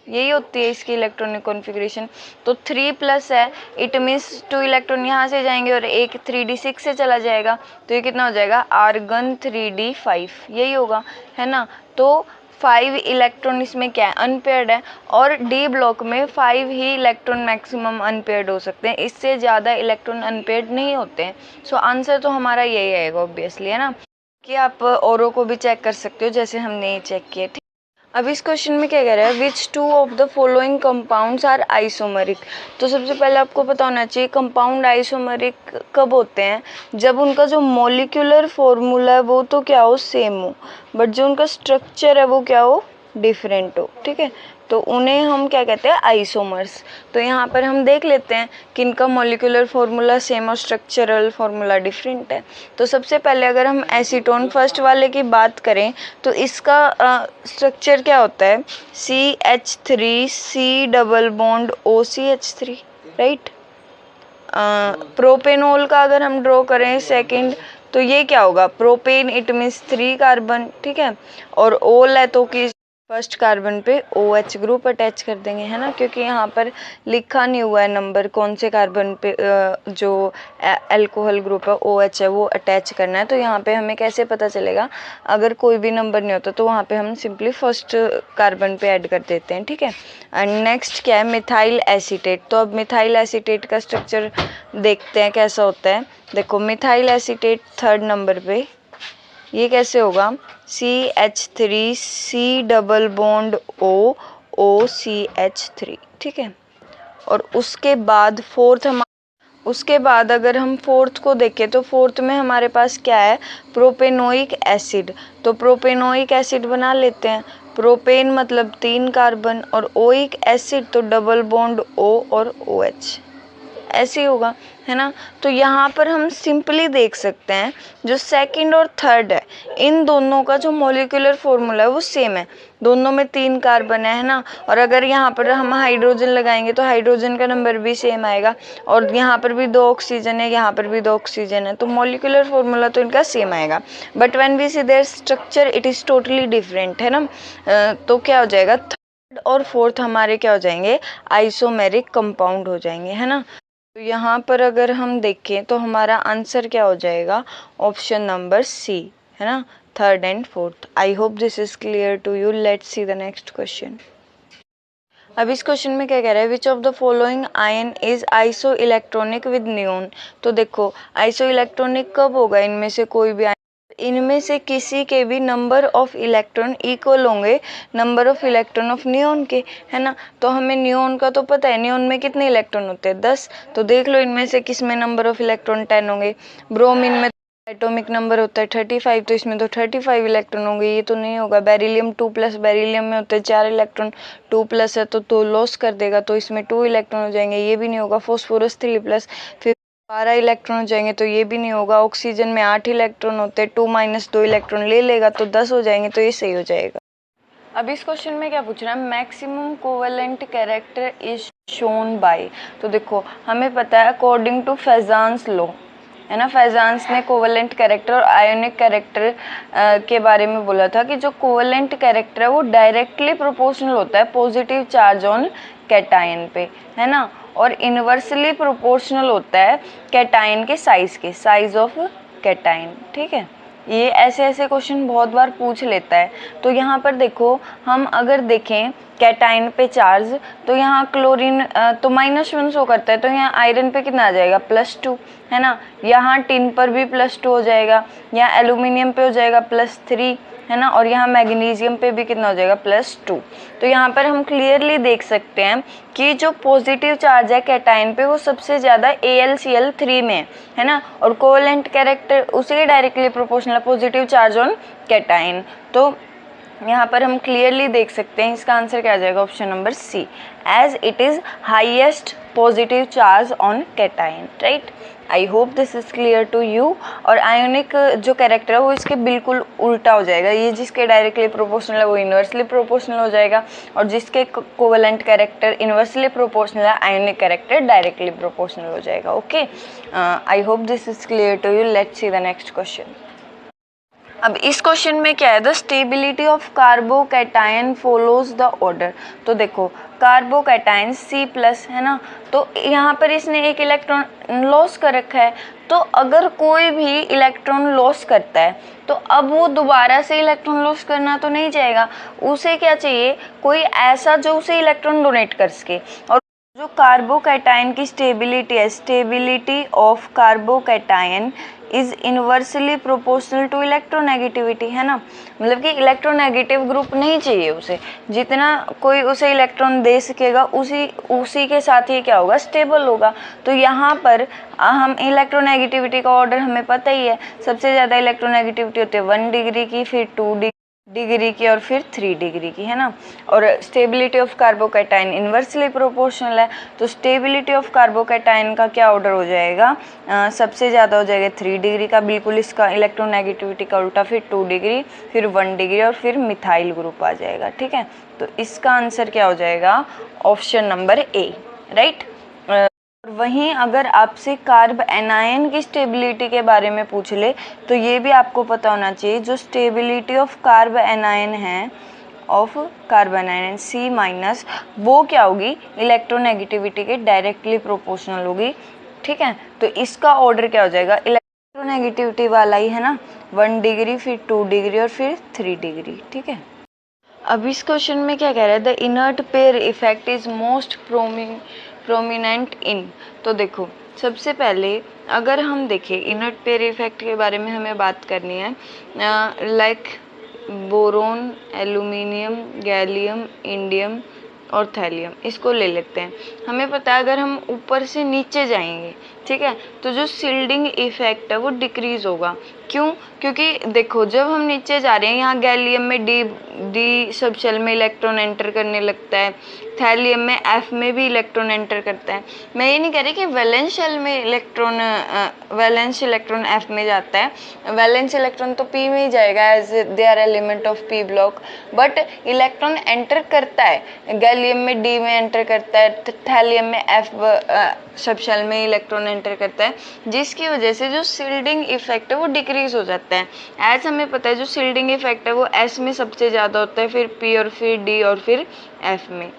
यही होती है इसकी इलेक्ट्रॉनिक कॉन्फ़िगरेशन। तो 3+ है, इट मीन्स 2 इलेक्ट्रॉन यहाँ से जाएंगे और एक 3d6 से चला जाएगा। तो ये कितना हो जाएगा, आर्गन 3d5, यही होगा, है ना। तो 5 इलेक्ट्रॉन इसमें क्या है, अनपेयर्ड है, और डी ब्लॉक में 5 ही इलेक्ट्रॉन मैक्सिमम अनपेयर्ड हो सकते हैं, इससे ज़्यादा इलेक्ट्रॉन अनपेयर्ड नहीं होते हैं। सो आंसर तो हमारा यही आएगा ऑब्वियसली, है ना। कि आप औरों को भी चेक कर सकते हो जैसे हमने ये चेक किया। अब इस क्वेश्चन में क्या कह रहा है, which 2 of the following compounds are isomeric. तो सबसे पहले आपको पता होना चाहिए कंपाउंड आइसोमरिक कब होते हैं, जब उनका जो मॉलिक्यूलर फॉर्मूला है वो तो क्या हो, सेम हो, बट जो उनका स्ट्रक्चर है वो क्या हो, डिफरेंट हो, ठीक है। तो उन्हें हम क्या कहते हैं, आइसोमर्स। तो यहाँ पर हम देख लेते हैं कि इनका मॉलिक्यूलर फॉर्मूला सेम और स्ट्रक्चरल फॉर्मूला डिफरेंट है। तो सबसे पहले अगर हम एसीटोन फर्स्ट वाले की बात करें तो इसका स्ट्रक्चर क्या होता है, CH3 C double bond OCH3, right. Propanol का अगर हम ड्रॉ करें सेकंड तो ये क्या होगा, प्रोपेन, इट मीन्स 3 कार्बन, ठीक है। और ओल है तो कि फर्स्ट कार्बन पे OH ग्रुप अटैच कर देंगे, है ना, क्योंकि यहाँ पर लिखा नहीं हुआ है नंबर कौन से कार्बन पे जो अल्कोहल ग्रुप है OH है वो अटैच करना है। तो यहाँ पे हमें कैसे पता चलेगा, अगर कोई भी नंबर नहीं होता तो वहाँ पे हम सिंपली फर्स्ट कार्बन पे ऐड कर देते हैं, ठीक है। एंड नेक्स्ट क्या है, मिथाइल एसीटेट। तो अब मिथाइल एसीटेट का स्ट्रक्चर देखते हैं कैसा होता है। देखो मिथाइल एसीटेट थर्ड नंबर पे ये कैसे होगा, CH3 C double bond O OCH3, ठीक है। और उसके बाद उसके बाद अगर हम फोर्थ को देखें तो फोर्थ में हमारे पास क्या है, प्रोपेनोइक एसिड। तो प्रोपेनोइक एसिड बना लेते हैं, प्रोपेन मतलब 3 कार्बन और ओइक एसिड तो डबल बॉन्ड O और OH, ऐसे ही होगा, है ना। तो यहाँ पर हम सिंपली देख सकते हैं जो सेकंड और थर्ड है इन दोनों का जो मॉलिक्यूलर फॉर्मूला है वो सेम है, दोनों में 3 कार्बन है ना। और अगर यहाँ पर हम हाइड्रोजन लगाएंगे तो हाइड्रोजन का नंबर भी सेम आएगा, और यहाँ पर भी 2 ऑक्सीजन है, यहाँ पर भी 2 ऑक्सीजन है, तो मॉलिक्यूलर फॉर्मूला तो इनका सेम आएगा। But when we see their structure it is totally different, है ना। तो क्या हो जाएगा, थर्ड और फोर्थ हमारे क्या हो जाएंगे, आइसोमेरिक कंपाउंड हो जाएंगे, है ना। तो यहाँ पर अगर हम देखें तो हमारा आंसर क्या हो जाएगा, ऑप्शन नंबर सी, है ना, third and fourth. I hope this is clear to you. Let's see the next question. अब इस क्वेश्चन में क्या कह रहा है, which of the following ion is isoelectronic with neon. तो देखो आइसो इलेक्ट्रॉनिक कब होगा, इनमें से कोई भी इनमें से किसी के भी नंबर ऑफ इलेक्ट्रॉन इक्वल होंगे number of electron of neon के, है ना। तो हमें नियोन का तो पता है, नियोन में कितने इलेक्ट्रॉन होते हैं, 10। तो देख लो इनमें से किस में नंबर ऑफ इलेक्ट्रॉन 10 होंगे। ब्रोमीन में एटॉमिक नंबर होता है 35, तो इसमें तो 35 इलेक्ट्रॉन होंगे, ये तो नहीं होगा। बेरिलियम 2+, बेरिलियम में होते हैं 4 इलेक्ट्रॉन, 2+ है तो लॉस कर देगा, तो इसमें 2 इलेक्ट्रॉन हो जाएंगे, ये भी नहीं होगा। फॉस्फोरस 3+, फिर 12 इलेक्ट्रॉन हो जाएंगे, तो ये भी नहीं होगा। ऑक्सीजन में 8 इलेक्ट्रॉन होते हैं, 2 - 2 इलेक्ट्रॉन ले लेगा तो 10 हो जाएंगे, तो ये सही हो जाएगा। अब इस क्वेश्चन में क्या पूछ रहा है, maximum covalent character is shown by. तो देखो हमें पता है अकॉर्डिंग टू फेजान्स लॉ, है ना, फेजान्स ने कोवेलेंट कैरेक्टर और आयोनिक कैरेक्टर के बारे में बोला था कि जो कोवेलेंट कैरेक्टर है वो डायरेक्टली प्रोपोर्शनल होता है पॉजिटिव चार्ज ऑन कैटायन पे, है ना, और इनवर्सली प्रोपोर्शनल होता है कैटायन के साइज ऑफ कैटायन, ठीक है। ये ऐसे ऐसे क्वेश्चन बहुत बार पूछ लेता है। तो यहाँ पर देखो हम अगर देखें कैटायन पे चार्ज, तो यहाँ क्लोरीन तो -1 शो करता है, तो यहाँ आयरन पे कितना आ जाएगा, +2, है ना। यहाँ टिन पर भी +2 हो जाएगा, यहाँ एल्यूमिनियम पे हो जाएगा +3, है ना, और यहाँ मैग्नीशियम पे भी कितना हो जाएगा, +2। तो यहाँ पर हम क्लियरली देख सकते हैं कि जो पॉजिटिव चार्ज है कैटायन पे वो सबसे ज़्यादा AlCl3 में है ना, और कोवेलेंट कैरेक्टर उसी directly proportional positive charge on cation. तो यहाँ पर हम क्लियरली देख सकते हैं इसका आंसर क्या आ जाएगा, option number C, as it is highest positive charge on cation, right. I hope this is clear to you. और आयोनिक जो कैरेक्टर है वो इसके बिल्कुल उल्टा हो जाएगा, ये जिसके डायरेक्टली प्रोपोर्शनल है वो इन्वर्सली प्रोपोर्शनल हो जाएगा, और जिसके कोवेलेंट कैरेक्टर इन्वर्सली प्रोपोर्शनल है आयोनिक कैरेक्टर डायरेक्टली प्रोपोर्शनल हो जाएगा। Okay, I hope this is clear to you. Let's see the next question. अब इस क्वेश्चन में क्या है, the stability of carbocation follows the order. तो देखो कार्बोकैटायन C+ है ना, तो यहाँ पर इसने एक इलेक्ट्रॉन लॉस कर रखा है, तो अगर कोई भी इलेक्ट्रॉन लॉस करता है तो अब वो दोबारा से इलेक्ट्रॉन लॉस करना तो नहीं चाहेगा, उसे क्या चाहिए, कोई ऐसा जो उसे इलेक्ट्रॉन डोनेट कर सके। और जो कार्बोकैटायन की स्टेबिलिटी है, stability of carbocation is inversely proportional to electronegativity, है ना, मतलब कि इलेक्ट्रोनेगेटिव ग्रुप नहीं चाहिए उसे, जितना कोई उसे इलेक्ट्रॉन दे सकेगा उसी के साथ ही क्या होगा, स्टेबल होगा। तो यहाँ पर हम इलेक्ट्रोनेगेटिविटी का ऑर्डर हमें पता ही है, सबसे ज़्यादा इलेक्ट्रोनेगेटिविटी होती है 1 डिग्री की, फिर 2 डिग्री की, और फिर 3 डिग्री की, है ना। और stability of carbocation inversely proportional है, तो स्टेबिलिटी ऑफ कार्बोकैटायन का क्या ऑर्डर हो जाएगा, सबसे ज़्यादा हो जाएगा 3 डिग्री का, बिल्कुल इसका इलेक्ट्रोनेगेटिविटी का उल्टा, फिर 2 डिग्री, फिर 1 डिग्री, और फिर मिथाइल ग्रुप आ जाएगा, ठीक है। तो इसका आंसर क्या हो जाएगा, ऑप्शन नंबर ए, राइट। वहीं अगर आपसे कार्ब एनायन की स्टेबिलिटी के बारे में पूछ ले तो ये भी आपको पता होना चाहिए, जो स्टेबिलिटी ऑफ कार्ब एनायन है, ऑफ कार्बन आयन C-, वो क्या होगी, इलेक्ट्रोनेगेटिविटी के डायरेक्टली प्रोपोर्शनल होगी, ठीक है। तो इसका ऑर्डर क्या हो जाएगा, इलेक्ट्रोनेगेटिविटी वाला ही, है ना, 1 डिग्री, फिर 2 डिग्री, और फिर 3 डिग्री, ठीक है। अब इस क्वेश्चन में क्या कह रहा है, the inert pair effect is most prominent in. तो देखो सबसे पहले अगर हम देखें इनर्ट पेयर इफेक्ट के बारे में हमें बात करनी है, like boron, aluminium, gallium, indium और थैलियम, इसको ले लेते हैं। हमें पता है अगर हम ऊपर से नीचे जाएंगे, ठीक है, तो जो शिल्डिंग इफेक्ट है वो डिक्रीज होगा, क्यों? क्योंकि देखो जब हम नीचे जा रहे हैं यहाँ गैलियम में डी सब शेल में इलेक्ट्रॉन एंटर करने लगता है, थैलियम में एफ में भी इलेक्ट्रॉन एंटर करता है। मैं ये नहीं कह रही कि वैलेंस शेल में वैलेंस इलेक्ट्रॉन एफ में जाता है, वैलेंस इलेक्ट्रॉन तो पी में ही जाएगा as they are element of P block, but electron enter करता है, गैलियम में डी में एंटर करता है, थैलियम में एफ सब शेल में इलेक्ट्रॉन एंटर करता है, जिसकी वजह से जो शिल्डिंग इफेक्ट है वो डिक्रीज हो जाता है। एज हमें पता है जो शिल्डिंग इफेक्ट है वो एस में सबसे ज़्यादा होता है, फिर पी और फिर डी और फिर एफ में।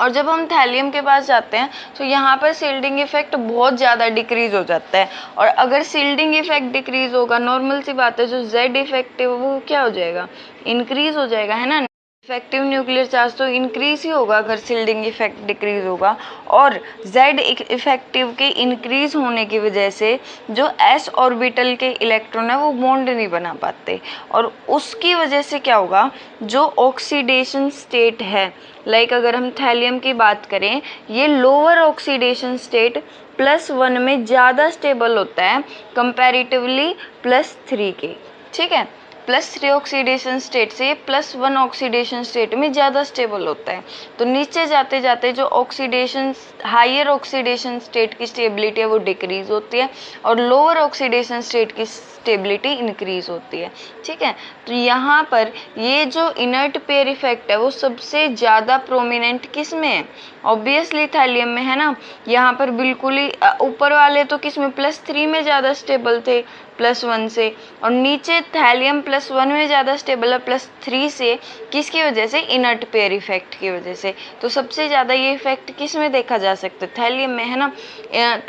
और जब हम थैलियम के पास जाते हैं तो यहाँ पर शिल्डिंग इफेक्ट बहुत ज़्यादा डिक्रीज हो जाता है, और अगर शिल्डिंग इफेक्ट डिक्रीज होगा, नॉर्मल सी बात है, जो जेड इफेक्ट है वो क्या हो जाएगा, इंक्रीज हो जाएगा, है ना। इफेक्टिव न्यूक्लियर चार्ज तो इंक्रीज ही होगा अगर शिल्डिंग इफेक्ट डिक्रीज होगा, और जेड इफेक्टिव के इंक्रीज होने की वजह से जो एस ऑर्बिटल के इलेक्ट्रॉन है वो बॉन्ड नहीं बना पाते, और उसकी वजह से क्या होगा, जो ऑक्सीडेशन स्टेट है, लाइक अगर हम थैलियम की बात करें, ये लोअर ऑक्सीडेशन स्टेट +1 में ज़्यादा स्टेबल होता है कंपैरेटिवली +3 के, ठीक है। +3 ऑक्सीडेशन स्टेट से +1 ऑक्सीडेशन स्टेट में ज़्यादा स्टेबल होता है। तो नीचे जाते जाते जो ऑक्सीडेशन हायर ऑक्सीडेशन स्टेट की स्टेबिलिटी है वो डिक्रीज होती है, और लोअर ऑक्सीडेशन स्टेट की स्टेबिलिटी इंक्रीज होती है, ठीक है। तो यहाँ पर ये जो इनर्ट पेयर इफेक्ट है वो सबसे ज़्यादा प्रोमिनेंट किस में है, ऑब्वियसली थैलियम में, है ना। यहाँ पर बिल्कुल ही ऊपर वाले तो किस में +3 में ज़्यादा स्टेबल थे +1 से, और नीचे थैलियम +1 में ज़्यादा स्टेबल है +3 से, किसकी वजह से, इनर्ट पेयर इफेक्ट की वजह से। तो सबसे ज़्यादा ये इफेक्ट किस में देखा जा सकता है, थैलियम में, है ना।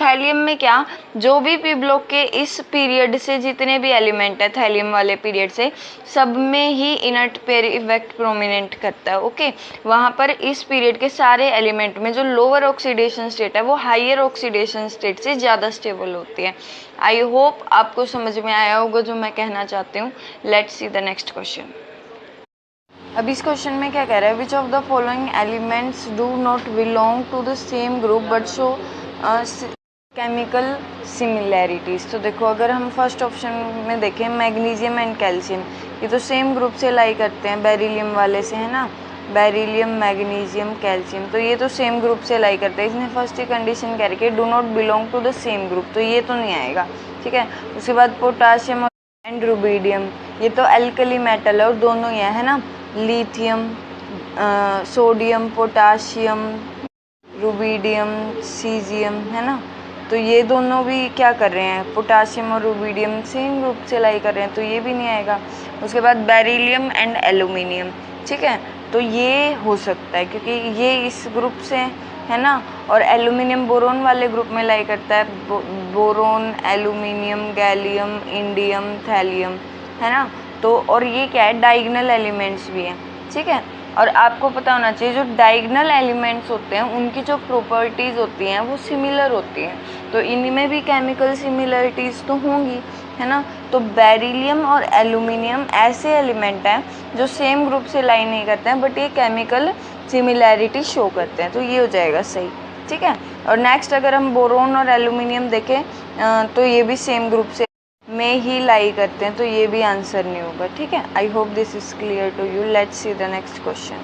थैलियम में क्या, जो भी पी ब्लॉक के इस पीरियड से जितने भी एलिमेंट है थैलियम वाले पीरियड से, सब में ही इनर्ट पेयर इफेक्ट प्रोमिनेंट करता है, ओके। वहाँ पर इस पीरियड के सारे एलिमेंट में जो लोअर ऑक्सीडेशन स्टेट है वो हायर ऑक्सीडेशन स्टेट से ज़्यादा स्टेबल होती है। आई होप आपको समझ में आया होगा जो मैं कहना चाहती हूँ। Let's see the next question. अब इस क्वेश्चन में क्या कह रहा है, which of the following elements do not belong to the same group but show chemical similarities. तो देखो अगर हम फर्स्ट ऑप्शन में देखें, मैग्नीशियम एंड कैल्शियम, ये तो सेम ग्रुप से लाई करते हैं बेरिलियम वाले से, है ना। बेरिलियम, मैग्नीशियम, कैल्शियम, तो ये तो सेम ग्रुप से लाई करते हैं। इसने फर्स्ट ही कंडीशन कह रखी है do not belong to the same group, तो ये तो नहीं आएगा, ठीक है। उसके बाद पोटाशियम एंड रुबीडियम, ये तो एल्कली मेटल है और दोनों ही है ना। Lithium, sodium, potassium, rubidium, caesium, है ना। तो ये दोनों भी क्या कर रहे हैं, पोटाशियम और रुबीडियम सेम ग्रुप से लाई कर रहे हैं, तो ये भी नहीं आएगा। उसके बाद बेरिलियम एंड एल्यूमिनियम, ठीक है, तो ये हो सकता है क्योंकि ये इस ग्रुप से है ना, और एल्यूमिनियम बोरोन वाले ग्रुप में लाई करता है, boron, aluminium, gallium, indium, thallium, है ना। तो और ये क्या है, डायगोनल एलिमेंट्स भी हैं, ठीक है। और आपको पता होना चाहिए जो डायगोनल एलिमेंट्स होते हैं उनकी जो प्रॉपर्टीज़ होती हैं वो सिमिलर होती हैं, तो इनमें भी केमिकल सिमिलरिटीज़ तो होंगी, है ना। तो बेरिलियम और एल्यूमिनियम ऐसे एलिमेंट हैं जो सेम ग्रुप से लाई नहीं करते हैं बट ये केमिकल सिमिलैरिटी शो करते हैं, तो ये हो जाएगा सही, ठीक है। और नेक्स्ट अगर हम बोरोन और एल्यूमिनियम देखें तो ये भी सेम ग्रुप से में ही लाई करते हैं, तो ये भी आंसर नहीं होगा, ठीक है। I hope this is clear to you. Let's see the next question.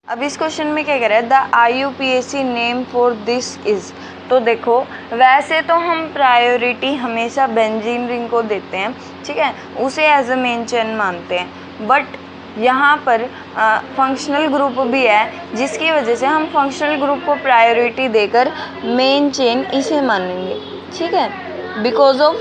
अब इस क्वेश्चन में क्या कह रहा है, the IUPAC name for this is. तो देखो वैसे तो हम प्रायोरिटी हमेशा बेंजीन रिंग को देते हैं, ठीक है, उसे एज अ मेन चेन मानते हैं, बट यहाँ पर फंक्शनल ग्रुप भी है जिसकी वजह से हम फंक्शनल ग्रुप को प्रायोरिटी देकर मेन चेन इसे मानेंगे, ठीक है, because of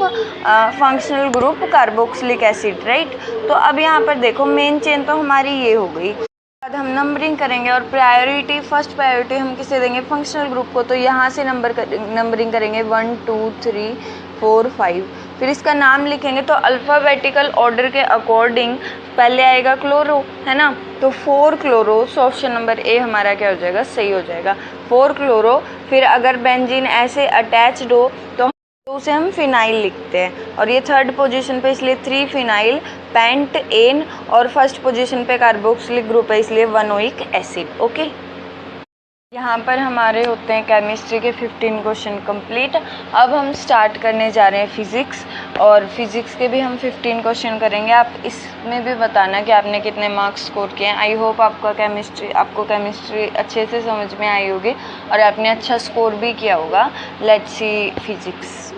functional group carboxylic acid, right. तो अब यहाँ पर देखो मेन चेन तो हमारी ये हो गई, बाद हम नंबरिंग करेंगे और प्रायोरिटी, फर्स्ट प्रायोरिटी हम किसे देंगे, फंक्शनल ग्रुप को, तो यहाँ से नंबरिंग करेंगे 1 2 3 4 5, फिर इसका नाम लिखेंगे तो अल्फ़ाबेटिकल ऑर्डर के अकॉर्डिंग पहले आएगा क्लोरो, है ना। तो 4 chloro, so option number A हमारा क्या हो जाएगा, सही हो जाएगा, 4 क्लोरो। फिर अगर बेंजीन ऐसे अटैच्ड हो तो उसे हम फिनाइल लिखते हैं, और ये थर्ड पोजीशन पे इसलिए 3 फिनाइल पेंट एन, और फर्स्ट पोजीशन पे कार्बोक्सिलिक ग्रुप है इसलिए 1 ओइक एसिड, ओके। यहाँ पर हमारे होते हैं केमिस्ट्री के 15 क्वेश्चन कंप्लीट। अब हम स्टार्ट करने जा रहे हैं फिज़िक्स, और फिज़िक्स के भी हम 15 क्वेश्चन करेंगे। आप इसमें भी बताना कि आपने कितने मार्क्स स्कोर किए हैं। आई होप आपको केमिस्ट्री अच्छे से समझ में आई होगी और आपने अच्छा स्कोर भी किया होगा। Let's see physics.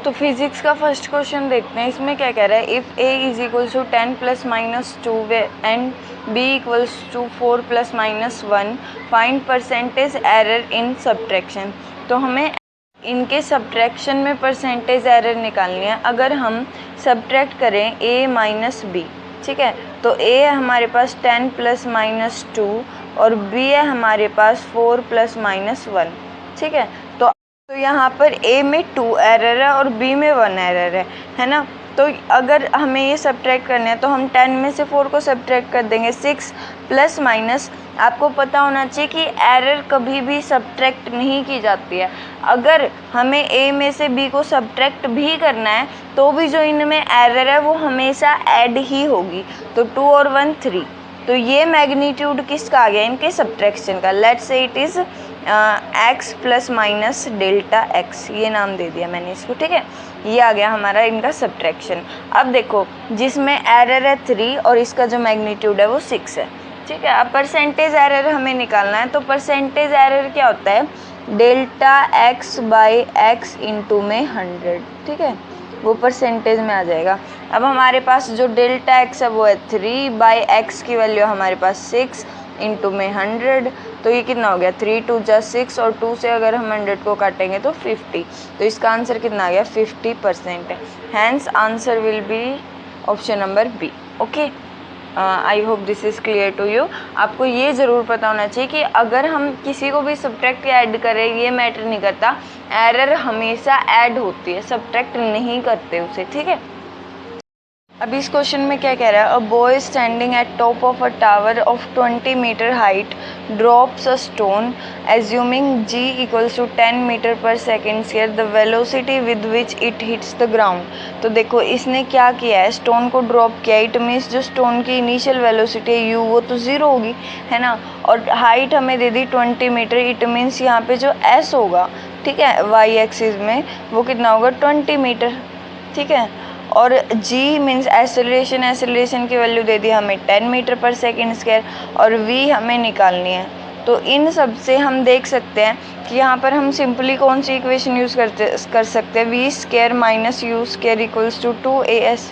तो फिज़िक्स का फर्स्ट क्वेश्चन देखते हैं। इसमें क्या कह रहा है, if a is equals to 10 ± 2 and b equals to 4 ± 1 find percentage error in subtraction. तो हमें इनके सब्ट्रैक्शन में परसेंटेज एरर निकालनी है। अगर हम सब्ट्रैक्ट करें a माइनस b, ठीक है, तो a है हमारे पास 10 ± 2 और b है हमारे पास 4 ± 1, ठीक है। तो यहाँ पर a में 2 एरर है और b में 1 एरर है ना। तो अगर हमें ये सब्ट्रैक्ट करना है तो हम 10 में से 4 को सब्ट्रैक्ट कर देंगे। 6 प्लस माइनस, आपको पता होना चाहिए कि एरर कभी भी सब्ट्रैक्ट नहीं की जाती है। अगर हमें a में से b को सब्ट्रैक्ट भी करना है तो भी जो इनमें एरर है वो हमेशा ऐड ही होगी। तो 2 और 1 3। तो ये मैग्नीट्यूड किसका आ गया, इनके सब्ट्रैक्शन का। Let's say it is x plus minus delta x, ये नाम दे दिया मैंने इसको, ठीक है। ये आ गया हमारा इनका सब्ट्रैक्शन। अब देखो, जिसमें एरर है 3 और इसका जो मैग्नीट्यूड है वो 6 है, ठीक है। अब परसेंटेज एरर हमें निकालना है। तो परसेंटेज एरर क्या होता है, delta x by x into में 100, ठीक है, वो परसेंटेज में आ जाएगा। अब हमारे पास जो डेल्टा x है वो है 3 बाई x की वैल्यू हमारे पास 6 इंटू में 100। तो ये कितना हो गया, 3 2 जा 6 और 2 से अगर हम 100 को काटेंगे तो 50। तो इसका आंसर कितना आ गया, 50% है। Hence answer will be option number B. Okay, I hope this is clear to you. आपको ये ज़रूर पता होना चाहिए कि अगर हम किसी को भी सब्ट्रैक्ट या ऐड करें ये मैटर नहीं करता, एरर हमेशा ऐड होती है, सब्ट्रैक्ट नहीं करते उसे, ठीक है। अब इस क्वेश्चन में क्या कह रहा है, a boy standing at top of a tower of 20 metre height drops a stone assuming g equals to 10 metre per second square the velocity with which it hits the ground. तो देखो इसने क्या किया है, स्टोन को drop किया। It means जो stone की इनिशियल वेलोसिटी है u वो तो 0 होगी, है ना। और हाइट हमें दे दी 20 मीटर। इट मीन्स यहाँ पे जो s होगा, ठीक है, y एक्सिस में, वो कितना होगा 20 मीटर, ठीक है। और g मीन्स एसेलरेशन की वैल्यू दे दी हमें 10 मीटर पर सेकेंड स्क्वायर, और v हमें निकालनी है। तो इन सब से हम देख सकते हैं कि यहाँ पर हम सिंपली कौन सी इक्वेशन यूज़ कर सकते हैं, v square minus u square equals to 2as,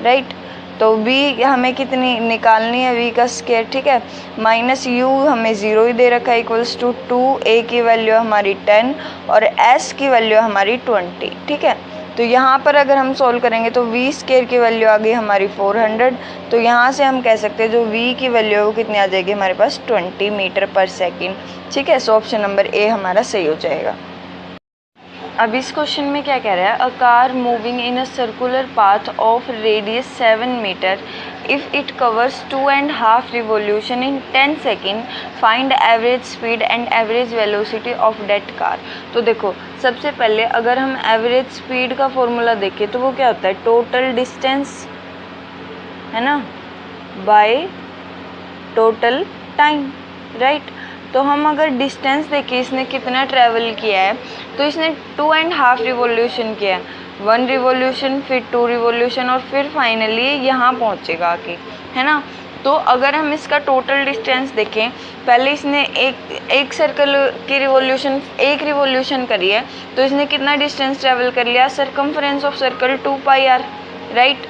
right. तो v हमें कितनी निकालनी है, v का स्क्वायर, ठीक है, माइनस u हमें 0 ही दे रखा है इक्वल्स टू 2a की वैल्यू हमारी 10 और s की वैल्यू हमारी 20, ठीक है। तो यहाँ पर अगर हम सॉल्व करेंगे तो v स्क्वायर की वैल्यू आ गई हमारी 400। तो यहाँ से हम कह सकते हैं जो v की वैल्यू है वो कितनी आ जाएगी हमारे पास 20 मीटर पर सेकेंड, ठीक है। सो ऑप्शन नंबर ए हमारा सही हो जाएगा। अब इस क्वेश्चन में क्या कह रहा है, a car moving in a circular path of radius 7 metre if it covers 2.5 revolution in 10 second find average speed and average velocity of that car. तो देखो सबसे पहले अगर हम एवरेज स्पीड का फॉर्मूला देखें तो वो क्या होता है, टोटल डिस्टेंस, है ना, बाय टोटल टाइम, राइट। तो हम अगर डिस्टेंस देखें इसने कितना ट्रैवल किया है, तो इसने 2.5 रिवोल्यूशन किया है, 1 रिवोल्यूशन, फिर 2 रिवोल्यूशन और फिर फाइनली यहाँ पहुँचेगा आके, है ना। तो अगर हम इसका टोटल डिस्टेंस देखें, पहले इसने एक सर्कल की एक रिवोल्यूशन करी है, तो इसने कितना डिस्टेंस ट्रैवल कर लिया, circumference of circle 2πr, right.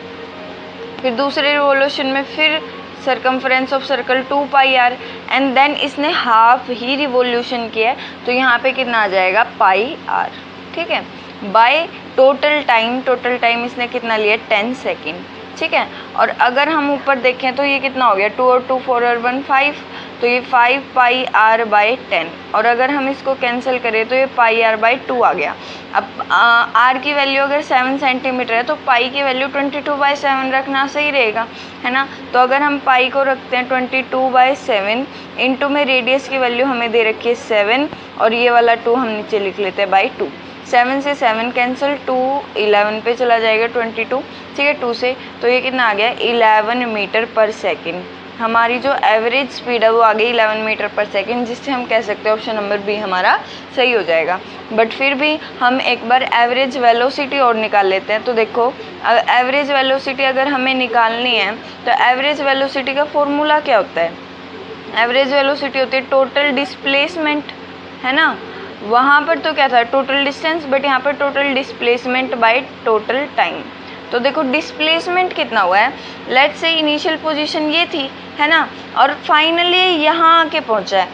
फिर दूसरे रिवोल्यूशन में फिर circumference of circle 2πr and then इसने हाफ ही रिवोल्यूशन किया है, तो यहाँ पे कितना आ जाएगा πr, ठीक है। बाय टोटल टाइम इसने कितना लिया 10 सेकेंड, ठीक है। और अगर हम ऊपर देखें तो ये कितना हो गया, 2 और 2 4 और 1 5, तो ये 5πr बाई 10। और अगर हम इसको कैंसिल करें तो ये πr बाई 2 आ गया। अब r की वैल्यू अगर 7 सेंटीमीटर है तो पाई की वैल्यू 22/7 रखना सही रहेगा, है ना। तो अगर हम पाई को रखते हैं 22/7 इंटू में रेडियस की वैल्यू हमें दे रखी है 7 और ये वाला 2 हम नीचे लिख लेते हैं बाई 2। 7 से 7 कैंसिल, 2 11 पे चला जाएगा 22, ठीक है, 2 से, तो ये कितना आ गया 11 मीटर पर सेकेंड, हमारी जो एवरेज स्पीड है वो आ गई 11 मीटर पर सेकेंड, जिससे हम कह सकते हैं ऑप्शन नंबर बी हमारा सही हो जाएगा। बट फिर भी हम एक बार एवरेज वेलोसिटी और निकाल लेते हैं। तो देखो एवरेज वेलोसिटी अगर हमें निकालनी है तो एवरेज वेलोसिटी का फॉर्मूला क्या होता है? एवरेज वेलोसिटी होती है टोटल डिस्प्लेसमेंट, है ना। वहाँ पर तो क्या था, टोटल डिस्टेंस, बट यहाँ पर total displacement by total time. तो देखो डिस्प्लेसमेंट कितना हुआ है, लेट्स से इनिशियल पोजीशन ये थी, है ना, और फाइनली यहाँ आके पहुँचा है।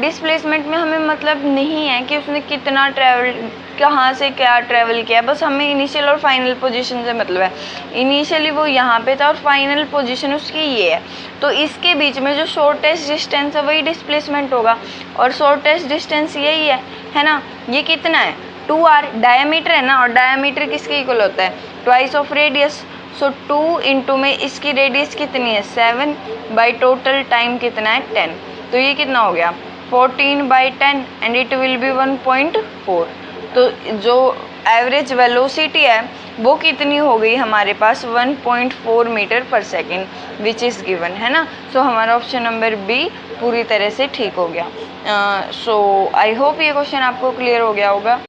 डिस्प्लेसमेंट में हमें मतलब नहीं है कि उसने कितना ट्रैवल, कहाँ से क्या ट्रैवल किया, बस हमें इनिशियल और फाइनल पोजीशन से मतलब है। इनिशियली वो यहाँ पे था और फाइनल पोजीशन उसकी ये है, तो इसके बीच में जो शॉर्टेस्ट डिस्टेंस है वही डिस्प्लेसमेंट होगा, और शॉर्टेस्ट डिस्टेंस यही है ना। ये कितना है, 2r, डायमीटर है ना, और डायमीटर किसके इक्वल होता है, twice of radius. So 2 into में इसकी रेडियस कितनी है 7 बाई टोटल टाइम कितना है 10, तो ये कितना हो गया 14 by 10 and it will be 1.4। तो जो एवरेज वेलोसिटी है वो कितनी हो गई हमारे पास 1.4 metre per second which is given, है ना। सो हमारा ऑप्शन नंबर बी पूरी तरह से ठीक हो गया। सो आई होप ये क्वेश्चन आपको क्लियर हो गया होगा।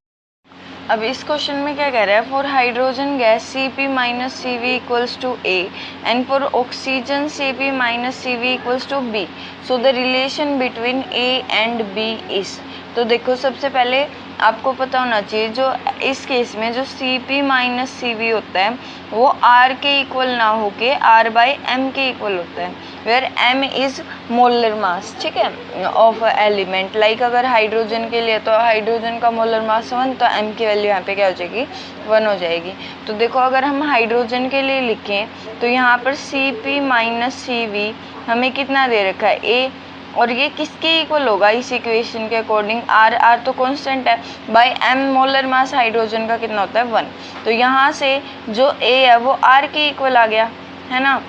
अब इस क्वेश्चन में क्या कह रहा है, for hydrogen gas Cp minus C V equals to A and for oxygen Cp minus C V equals to B, so the relation between A and B is. तो देखो सबसे पहले आपको पता होना चाहिए जो इस केस में जो Cp माइनस सी वी होता है वो R के इक्वल ना होके R बाई एम के इक्वल होता है, where m is molar mass, ठीक है, ऑफ एलिमेंट। लाइक अगर हाइड्रोजन के लिए तो हाइड्रोजन का मोलर मास 1, तो m की वैल्यू यहाँ पे क्या हो जाएगी 1 हो जाएगी। तो देखो अगर हम हाइड्रोजन के लिए लिखें तो यहाँ पर Cp माइनस सी वी हमें कितना दे रखा है a, और ये किसके इक्वल होगा इस इक्वेशन के अकॉर्डिंग, R तो कांस्टेंट है, by m molar mass hydrogen का कितना होता है 1। तो यहाँ से जो A है वो R के इक्वल आ गया, है ना।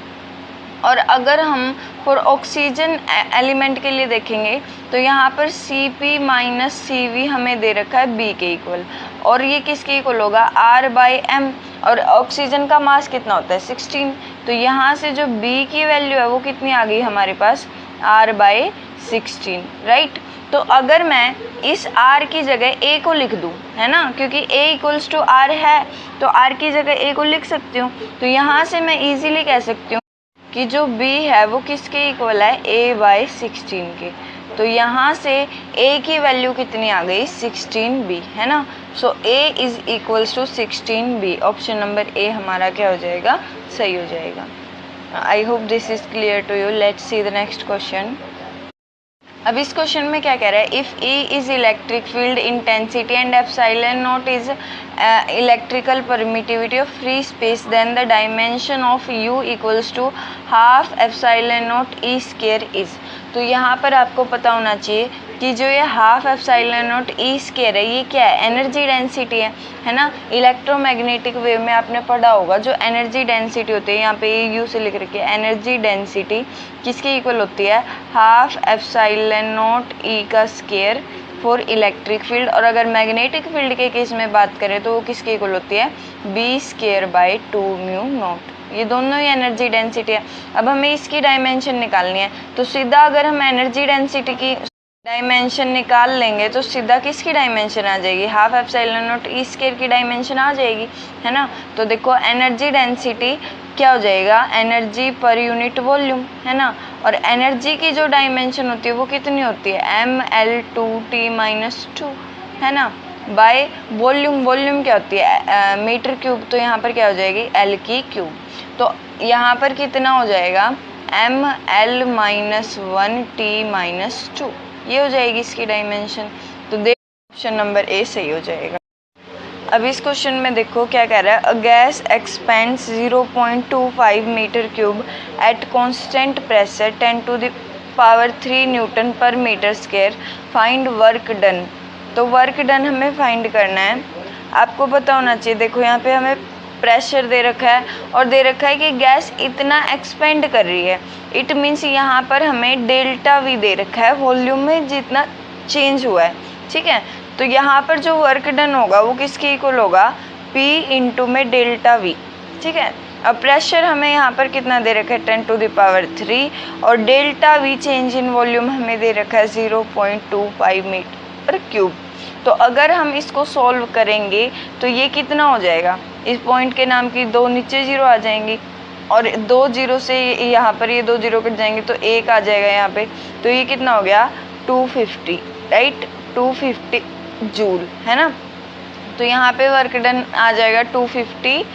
और अगर हम फॉर ऑक्सीजन एलिमेंट के लिए देखेंगे तो यहाँ पर Cp माइनस सी वी हमें दे रखा है B के इक्वल, और ये किसके इक्वल होगा R बाई एम, और ऑक्सीजन का मास कितना होता है 16। तो यहाँ से जो B की वैल्यू है वो कितनी आ गई हमारे पास R बाई 16, राइट। तो अगर मैं इस R की जगह A को लिख दूँ, है ना, क्योंकि A इक्वल्स टू R है तो R की जगह A को लिख सकती हूँ। तो यहाँ से मैं इजीली कह सकती हूँ कि जो B है वो किसके इक्वल है A बाई 16 के। तो यहाँ से A की वैल्यू कितनी आ गई 16B, है ना। So A is equals to 16B, option number A हमारा क्या हो जाएगा, सही हो जाएगा। I hope this is clear to you. Let's see the next question. अब इस क्वेश्चन में क्या कह रहा है, if E is electric field intensity and epsilon naught is electrical permittivity of free space, then the dimension of U equals to half epsilon naught E square is. तो यहाँ पर आपको पता होना चाहिए कि जो ये half epsilon naught E square है ये क्या है, एनर्जी डेंसिटी है ना। इलेक्ट्रोमैग्नेटिक वेव में आपने पढ़ा होगा जो एनर्जी डेंसिटी होती है, यहाँ पे U से लिख रखी है, एनर्जी डेंसिटी किसके इक्वल होती है, हाफ एप्सिलॉन नॉट E का स्क्वायर फॉर इलेक्ट्रिक फील्ड। और अगर मैग्नेटिक फील्ड के केस में बात करें तो वो किसके इक्वल होती है, B square by 2 mu naught. ये दोनों ही एनर्जी डेंसिटी है। अब हमें इसकी डायमेंशन निकालनी है, तो सीधा अगर हम एनर्जी डेंसिटी की डायमेंशन निकाल लेंगे तो सीधा किसकी डायमेंशन आ जाएगी, half epsilon naught E square की डायमेंशन आ जाएगी, है ना। तो देखो एनर्जी डेंसिटी क्या हो जाएगा, एनर्जी पर यूनिट वॉल्यूम, है ना। और एनर्जी की जो डायमेंशन होती है वो कितनी होती है, mL2T-2, है ना, बाय वॉल्यूम। वॉल्यूम क्या होती है मीटर क्यूब, तो यहाँ पर क्या हो जाएगी L की क्यूब। तो यहाँ पर कितना हो जाएगा mL-1T-2, ये हो जाएगी इसकी डायमेंशन। तो देख ऑप्शन नंबर A सही हो जाएगा। अब इस क्वेश्चन में देखो क्या कह रहा है, a gas expands 0.25 metre cube at constant pressure 10⁻³ newton per metre square, find work done. तो वर्क डन हमें फाइंड करना है। आपको पता होना चाहिए, देखो यहाँ पे हमें प्रेशर दे रखा है और दे रखा है कि गैस इतना एक्सपेंड कर रही है, इट मीन्स यहाँ पर हमें डेल्टा V दे रखा है, वॉल्यूम में जितना चेंज हुआ है, ठीक है। तो यहाँ पर जो वर्क डन होगा वो किसके इक्वल होगा, P इंटू में डेल्टा V, ठीक है। अब प्रेशर हमें यहाँ पर कितना दे रखा है 10⁻³ और delta we change in volume हमें दे रखा है 0.25 मीटर क्यूब। तो अगर हम इसको सॉल्व करेंगे तो ये कितना हो जाएगा, इस पॉइंट के नाम की 2 नीचे 0 आ जाएंगी और 2 0 से यहाँ पर ये 2 0 कट जाएंगे तो 1 आ जाएगा यहाँ पे, तो ये कितना हो गया 250, राइट, 250 जूल, है ना। तो यहाँ पे वर्क डन आ जाएगा 250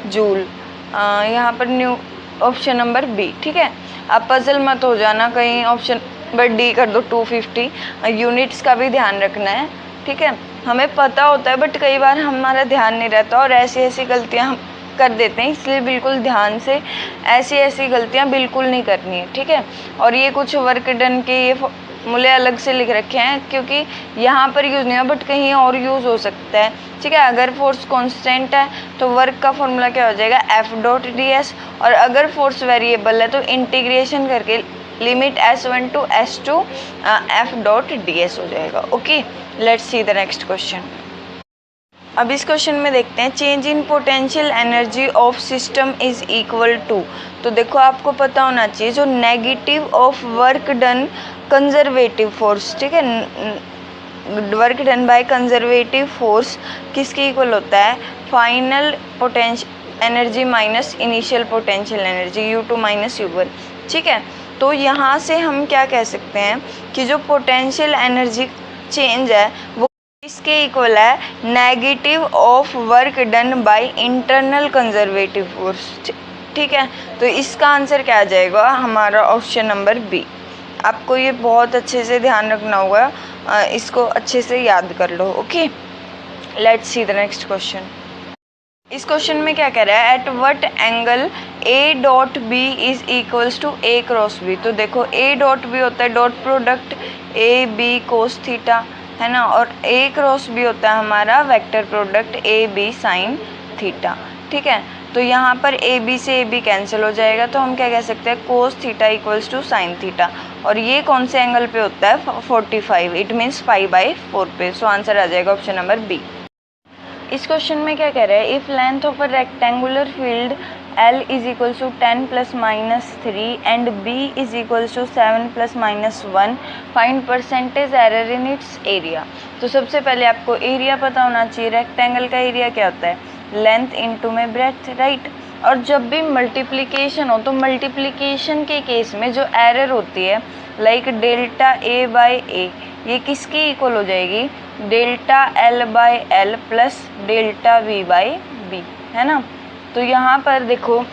जूल, यहाँ पर न्यू ऑप्शन नंबर बी, ठीक है। अब पजल मत हो जाना कहीं ऑप्शन नंबर डी कर दो 250, यूनिट्स का भी ध्यान रखना है, ठीक है। हमें पता होता है बट कई बार हमारा ध्यान नहीं रहता और ऐसी गलतियाँ हम कर देते हैं, इसलिए बिल्कुल ध्यान से ऐसी गलतियाँ बिल्कुल नहीं करनी है, ठीक है। और ये कुछ वर्क डन के ये फॉर्मूले अलग से लिख रखे हैं क्योंकि यहाँ पर यूज़ नहीं है बट कहीं और यूज़ हो सकता है, ठीक है। अगर फोर्स कांस्टेंट है तो वर्क का फॉर्मूला क्या हो जाएगा F.ds, और अगर फोर्स वेरिएबल है तो इंटीग्रेशन करके limit S1 to S2 F.ds हो जाएगा। Okay, let's see the next question. अब इस क्वेश्चन में देखते हैं change in potential energy of system is equal to. तो देखो आपको पता होना चाहिए जो negative of work done conservative force, ठीक है, work done by conservative force किसके इक्वल होता है, final potential energy minus initial potential energy U2 minus U1, ठीक है। तो यहाँ से हम क्या कह सकते हैं कि जो पोटेंशियल एनर्जी चेंज है वो इसके इक्वल है negative of work done by internal conservative force, ठीक है। तो इसका आंसर क्या आ जाएगा हमारा ऑप्शन नंबर बी। आपको ये बहुत अच्छे से ध्यान रखना होगा, इसको अच्छे से याद कर लो। Okay, let's see the next question. इस क्वेश्चन में क्या कह रहा है, at what angle A.B is equals to A cross B। तो देखो A.B होता है dot product AB cos theta, है ना, और A क्रॉस B होता है हमारा vector product AB sine theta, ठीक है। तो यहाँ पर AB से AB कैंसिल हो जाएगा तो हम क्या कह सकते हैं cos theta equals to sine theta, और ये कौन से एंगल पे होता है 45, इट मीन्स 5/4 पे। सो आंसर आ जाएगा ऑप्शन नंबर बी। इस क्वेश्चन में क्या कह रहा है, if length of a rectangular field L is equals to 10 ± 3 and B is equals to 7 ± 1 find percentage error in its area. तो सबसे पहले आपको एरिया पता होना चाहिए। रेक्टेंगल का एरिया क्या होता है, लेंथ इनटू में ब्रेथ, राइट। और जब भी मल्टीप्लिकेशन हो तो मल्टीप्लिकेशन के केस में जो एरर होती है लाइक डेल्टा A/A ये किसकी इक्वल हो जाएगी, delta L/L plus delta V/B, है ना। तो यहाँ पर देखो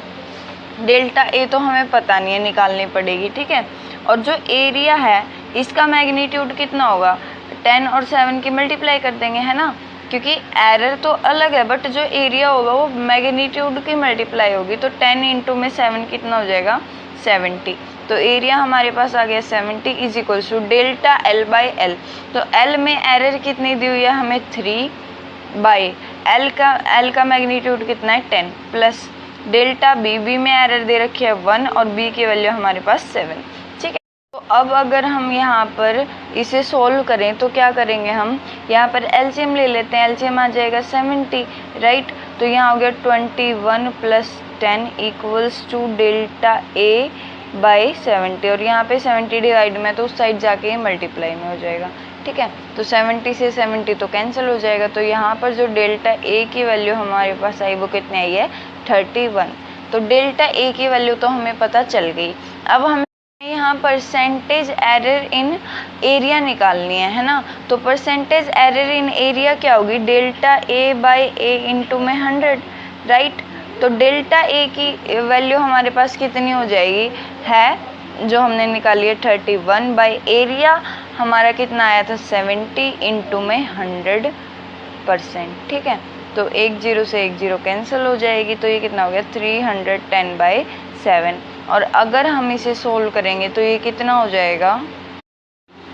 डेल्टा A तो हमें पता नहीं है, निकालनी पड़ेगी, ठीक है। और जो एरिया है इसका मैग्नीट्यूड कितना होगा, 10 और 7 की मल्टीप्लाई कर देंगे, है ना, क्योंकि एरर तो अलग है बट जो एरिया होगा वो मैग्नीट्यूड की मल्टीप्लाई होगी। तो 10 इंटू में 7 कितना हो जाएगा 70। तो एरिया हमारे पास आ गया 70 is equals to delta L/L। तो L में एरर कितनी दी हुई है हमें 3/L का मैग्नीट्यूड कितना है 10 प्लस डेल्टा B में एरर दे रखी है 1 और B की वैल्यू हमारे पास 7, ठीक है। तो अब अगर हम यहाँ पर इसे सोल्व करें तो क्या करेंगे, हम यहाँ पर एलसीएम ले लेते हैं, एलसीएम आ जाएगा 70, राइट। तो यहाँ हो गया 21 + 10 इक्वल्स टू डेल्टा A/70 और यहाँ पे 70 डिवाइड में तो उस साइड जाके मल्टीप्लाई में हो जाएगा, ठीक है। तो 70 से 70 तो कैंसिल हो जाएगा। तो यहाँ पर जो डेल्टा A की वैल्यू हमारे पास आई वो कितनी आई है 31। तो डेल्टा A की वैल्यू तो हमें पता चल गई। अब हमें यहाँ परसेंटेज एरर इन एरिया निकालनी है ना। तो परसेंटेज एरर इन एरिया क्या होगी, डेल्टा A/A इंटू में 100, राइट। तो डेल्टा A की वैल्यू हमारे पास कितनी हो जाएगी, है जो हमने निकाली है 31 एरिया हमारा कितना आया था 70 इंटू में 100%, ठीक है। तो 1 0 से 1 0 कैंसिल हो जाएगी। तो ये कितना हो गया 310/7। और अगर हम इसे सोल्व करेंगे तो ये कितना हो जाएगा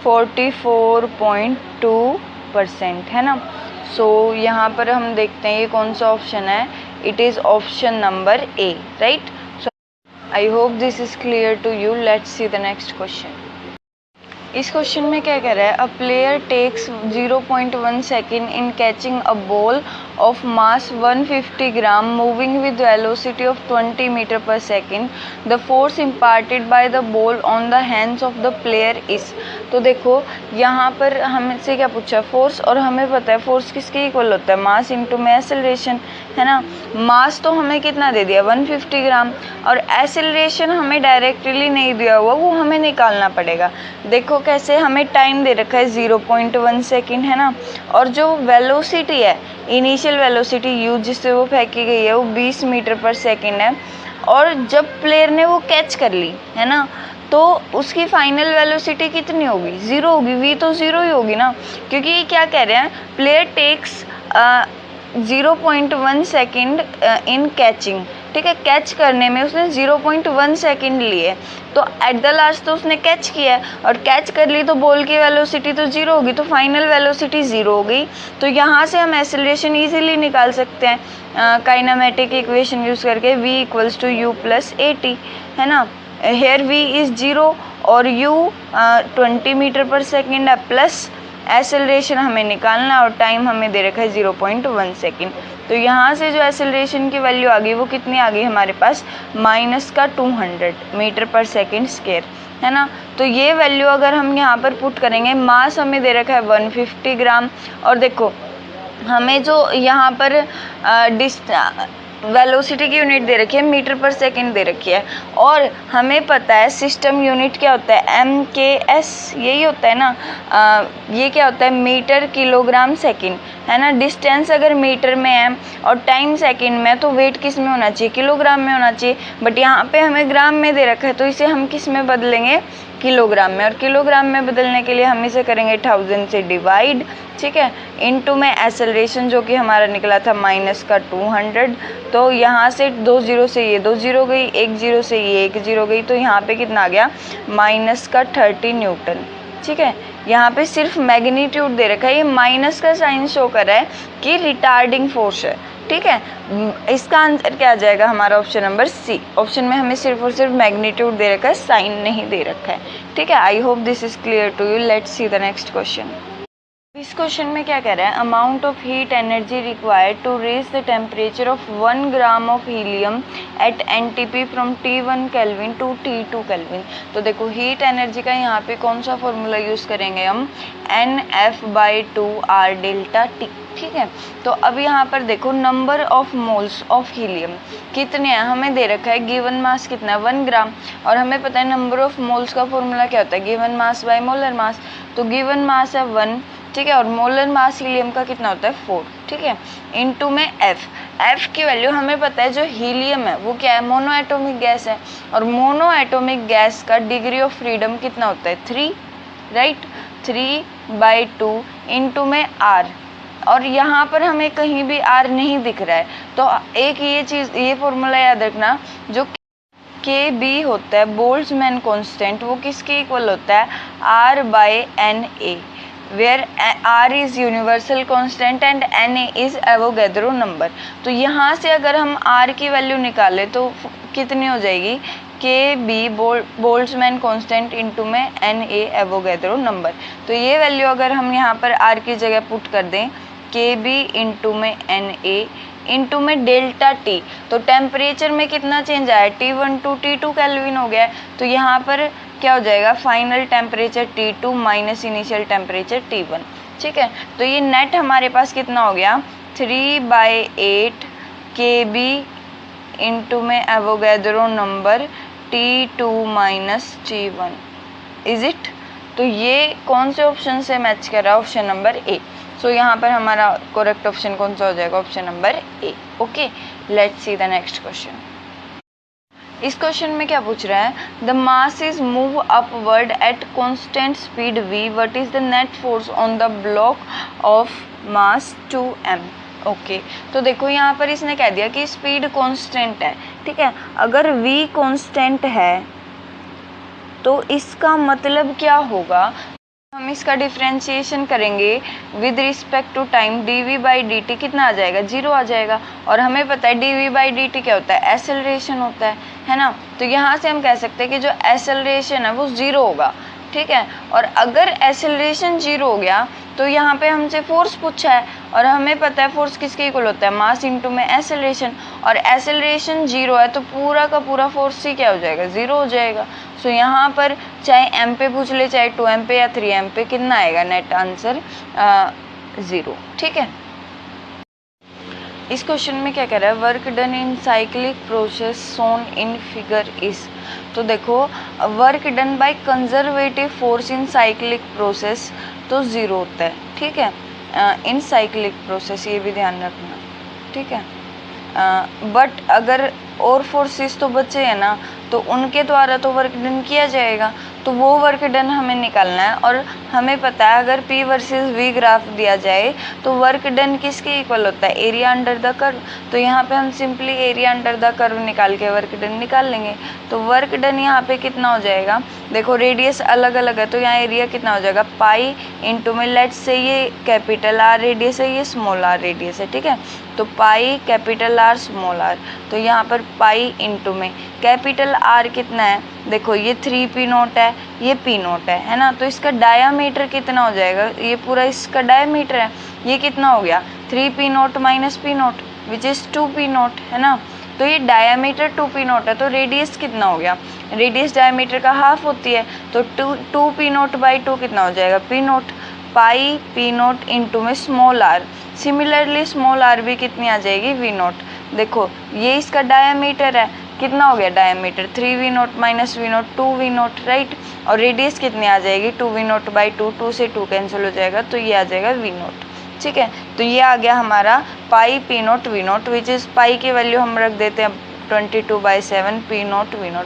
44.2%, है ना। सो यहाँ पर हम देखते हैं ये कौन सा ऑप्शन है, it is option number A, right. So I hope this is clear to you. Let's see the next question. इस क्वेश्चन में क्या कह रहा है, a player takes 0.1 second in catching a ball of mass 150 gram moving with velocity of 20 meter per second, the force imparted by the ball on the hands of the player is। तो देखो यहाँ पर हमसे क्या पूछा, force, और हमें पता है फोर्स किसके इक्वल होता है, मास इंटू में एसेलरेशन, है ना। मास तो हमें कितना दे दिया 150 ग्राम, और एसेलरेशन हमें डायरेक्टली नहीं दिया हुआ, वो हमें निकालना पड़ेगा। देखो कैसे, हमें टाइम दे रखा है 0.1 सेकेंड, है ना, और जो वेलोसिटी है, इनिशियल वेलोसिटी u जिससे वो फेंकी गई है वो 20 मीटर पर सेकेंड है, और जब प्लेयर ने वो कैच कर ली, है ना, तो उसकी फाइनल वेलोसिटी कितनी होगी, 0 होगी। v तो 0 ही होगी ना, क्योंकि ये क्या कह रहे हैं, player takes 0.1 second in catching, ठीक है, कैच करने में उसने 0.1 सेकेंड लिए, तो एट द लास्ट तो उसने कैच किया है, और कैच कर ली तो बॉल की वेलोसिटी तो 0 होगी, तो फाइनल वेलोसिटी 0 हो गई। तो यहाँ से हम एक्सेलरेशन इजीली निकाल सकते हैं काइनेमेटिक इक्वेशन यूज़ करके, v equals to u plus at, है ना। हेयर v इज़ 0 और u 20 मीटर पर सेकेंड है, प्लस एक्सेलरेशन हमें निकालना है और टाइम हमें दे रखा है 0.1 सेकेंड। तो यहाँ से जो एक्सेलरेशन की वैल्यू आ गई वो कितनी आ गई हमारे पास, -200 मीटर पर सेकेंड स्क्वायर, है ना। तो ये वैल्यू अगर हम यहाँ पर पुट करेंगे, मास हमें दे रखा है 150 ग्राम, और देखो हमें जो यहाँ पर वेलोसिटी की यूनिट दे रखी है, मीटर पर सेकंड दे रखी है, और हमें पता है सिस्टम यूनिट क्या होता है, MKS, यही होता है ना। ये क्या होता है, मीटर किलोग्राम सेकंड, है ना। डिस्टेंस अगर मीटर में है और टाइम सेकंड में, तो वेट किस में होना चाहिए, किलोग्राम में होना चाहिए, बट यहाँ पे हमें ग्राम में दे रखा है, तो इसे हम किस में बदलेंगे, किलोग्राम में। और किलोग्राम में बदलने के लिए हम इसे करेंगे 1000 से डिवाइड, ठीक है, इनटू में एक्सेलरेशन जो कि हमारा निकला था -200, तो यहाँ से 2 0 से ये 2 0 गई, 1 0 से ये 1 0 गई, तो यहाँ पे कितना आ गया, -30 न्यूटन, ठीक है। यहाँ पे सिर्फ मैग्नीट्यूड दे रखा है, ये माइनस का साइन शो कर रहा है कि रिटार्डिंग फोर्स है, ठीक है। इसका आंसर क्या आ जाएगा हमारा, ऑप्शन नंबर सी। ऑप्शन में हमें सिर्फ और सिर्फ मैग्नीट्यूड दे रखा है, साइन नहीं दे रखा है, ठीक है। I hope this is clear to you. Let's see the next question. इस क्वेश्चन में क्या कह रहा है, amount of heat energy required to raise the temperature of 1 gram of helium at NTP from T1 kelvin to T2 kelvin. तो देखो heat energy का यहाँ पे कौन सा फॉर्मूला यूज़ करेंगे हम, NF/2R डेल्टा T, ठीक है। तो अब यहाँ पर देखो number of moles of helium कितने हैं, हमें दे रखा है गिवन मास कितना है 1 ग्राम, और हमें पता है नंबर ऑफ मोल्स का फॉर्मूला क्या होता है, given mass by molar mass. तो गिवन मास है 1, ठीक है, और मोलर मास हीलियम का कितना होता है 4, ठीक है, इनटू में F की वैल्यू हमें पता है, जो हीलियम है वो क्या है, मोनो एटॉमिक गैस है, और मोनो एटॉमिक गैस का डिग्री ऑफ फ्रीडम कितना होता है 3, राइट, 3/2 इनटू में R, और यहाँ पर हमें कहीं भी R नहीं दिख रहा है, तो एक ये चीज़, ये फॉर्मूला याद रखना, जो KB होता है बोल्ट्जमैन कांस्टेंट, वो किसके इक्वल होता है, R/NA, where R is universal constant and NA is Avogadro number। तो यहाँ से अगर हम R की वैल्यू निकालें तो कितनी हो जाएगी, KB बोल्ट्जमैन कांस्टेंट इनटू में NA एवोगैड्रो नंबर। तो ये वैल्यू अगर हम यहाँ पर R की जगह पुट कर दें, KB इनटू में NA इनटू में डेल्टा T, तो टेम्परेचर में कितना चेंज आया, T1 टू T2 केल्विन हो गया है, तो यहाँ पर क्या हो जाएगा, final temperature T2 minus initial temperature T1, ठीक है। तो ये नेट हमारे पास कितना हो गया, 3/8 KB इनटू में Avogadro number T2 minus T1, is it. तो ये कौन से ऑप्शन से मैच कर रहा है, ऑप्शन नंबर ए। सो यहाँ पर हमारा करेक्ट ऑप्शन कौन सा हो जाएगा, option number A. Okay, let's see the next question. इस क्वेश्चन में क्या पूछ रहा है, the mass is move upward at constant speed v, what is the net force on the block of mass 2m। Okay, तो देखो यहाँ पर इसने कह दिया कि स्पीड कांस्टेंट है, ठीक है। अगर v कांस्टेंट है तो इसका मतलब क्या होगा, हम इसका डिफ्रेंशिएशन करेंगे with respect to time, dv/dt कितना आ जाएगा, 0 आ जाएगा, और हमें पता है dv/dt क्या होता है, एक्सेलरेशन होता है ना। तो यहाँ से हम कह सकते हैं कि जो एक्सेलरेशन है वो 0 होगा, ठीक है। और अगर एक्सेलरेशन 0 हो गया तो यहाँ पे हमसे फोर्स पूछा है और हमें पता है फोर्स किसके इक्वल होता है, मास इनटू में एक्सेलरेशन, और एक्सेलरेशन 0 है तो पूरा का पूरा फोर्स ही क्या हो जाएगा, 0 हो जाएगा। सो यहाँ पर चाहे एम पे पूछ ले, चाहे 2m पे या 3m पे, कितना आएगा नेट आंसर 0, ठीक है। इस क्वेश्चन में क्या कह रहा है, work done in cyclic process shown in figure is. तो देखो work done by conservative force in cyclic process तो 0 होता है, ठीक है, इन साइक्लिक प्रोसेस, ये भी ध्यान रखना, ठीक है। बट अगर और फोर्सेस तो बचे हैं ना, तो उनके द्वारा तो वर्क डन किया जाएगा, तो वो वर्क डन हमें निकालना है। और हमें पता है अगर P वर्सेस V ग्राफ दिया जाए तो वर्क डन किसके इक्वल होता है, एरिया अंडर द कर्व। तो यहाँ पे हम simply area under the curve निकाल के वर्क डन निकाल लेंगे। तो वर्क डन यहाँ पे कितना हो जाएगा, देखो रेडियस अलग अलग है तो यहाँ एरिया कितना हो जाएगा, पाई इंटू में लेट्स से ये कैपिटल R रेडियस है, ये स्मॉल r रेडियस है, ठीक है। तो pi capital R small r, तो यहाँ पर पाई इंटू में कैपिटल R कितना है, देखो ये 3p0 है, ये p0 है ना। तो इसका डायामीटर कितना हो जाएगा, ये पूरा इसका डायामीटर है, ये कितना हो गया 3p0 minus p0 which is 2p0, है ना। तो ये डायामीटर 2p0 है, तो रेडियस कितना हो गया, रेडियस डायामीटर का हाफ होती है, तो 2p0 बाई 2 कितना हो जाएगा p0, पाई p0 इंटू में small r। Similarly small r भी कितनी आ जाएगी v0। देखो ये इसका डायामीटर है, कितना हो गया diameter 3v0 minus v0 2v0, right. और रेडियस कितनी आ जाएगी 2v0 बाई 2, 2 से 2 कैंसिल हो जाएगा, तो ये आ जाएगा v0, ठीक है। तो ये आ गया हमारा पाई p0 v0 विच इज़ पाई की वैल्यू हम रख देते हैं 22/7 p0 v0।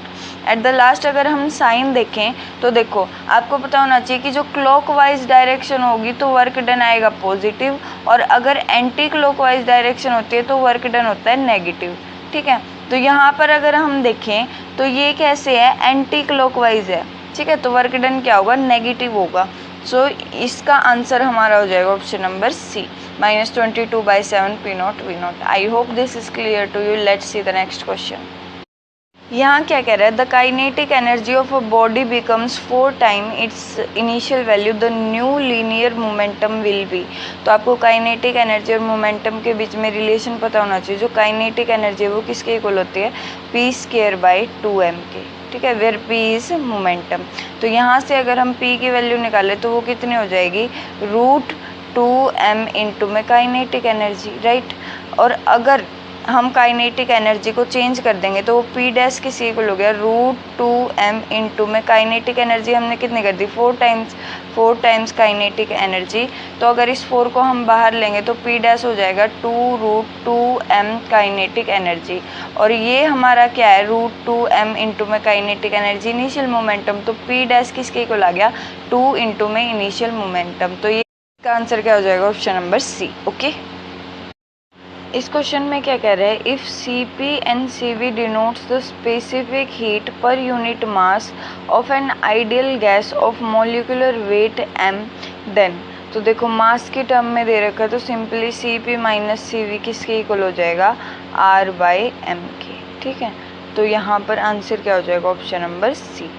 At the last अगर हम साइन देखें तो देखो आपको पता होना चाहिए कि जो क्लॉकवाइज डायरेक्शन होगी तो वर्क डन आएगा पॉजिटिव, और अगर एंटी क्लॉकवाइज डायरेक्शन होती है तो वर्क डन होता है नेगेटिव, ठीक है। तो यहाँ पर अगर हम देखें तो ये कैसे है, एंटी क्लॉकवाइज है, ठीक है, तो वर्क डन क्या होगा, नेगेटिव होगा। सो इसका आंसर हमारा हो जाएगा option number C, -22/7 p0 v0। I hope this is clear to you. Let's see the next question. यहाँ क्या कह रहा है, the kinetic energy of a body becomes 4 time its initial value, the new linear momentum will be. तो आपको kinetic energy और momentum के बीच में रिलेशन पता होना चाहिए। जो काइनेटिक एनर्जी है वो किसके इक्वल होती है, p²/2m के, ठीक है, वेयर p इज मोमेंटम। तो यहाँ से अगर हम p की वैल्यू निकालें तो वो कितनी हो जाएगी, √2m इंटू में काइनेटिक एनर्जी, राइट। और अगर हम काइनेटिक एनर्जी को चेंज कर देंगे तो वो p डैश किसी इक्वल हो गया √2m इंटू में काइनेटिक एनर्जी हमने कितनी कर दी, 4 टाइम्स काइनेटिक एनर्जी। तो अगर इस 4 को हम बाहर लेंगे तो p डैश हो जाएगा 2√2m काइनेटिक एनर्जी, और ये हमारा क्या है √2m इंटू में काइनेटिक एनर्जी इनिशियल मोमेंटम। तो p डैश किसके इक्वल आ गया, 2 इंटू में इनिशियल मोमेंटम। तो ये इसका आंसर क्या हो जाएगा, ऑप्शन नंबर सी, ओके। इस क्वेश्चन में क्या कह रहे हैं, if Cp and Cv denotes the specific heat per unit mass of an ideal gas of molecular weight m, then तो देखो मास की टर्म में दे रखा है तो सिंपली Cp माइनस Cv किसके इक्वल हो जाएगा, R/m के, ठीक है। तो यहाँ पर आंसर क्या हो जाएगा, ऑप्शन नंबर सी।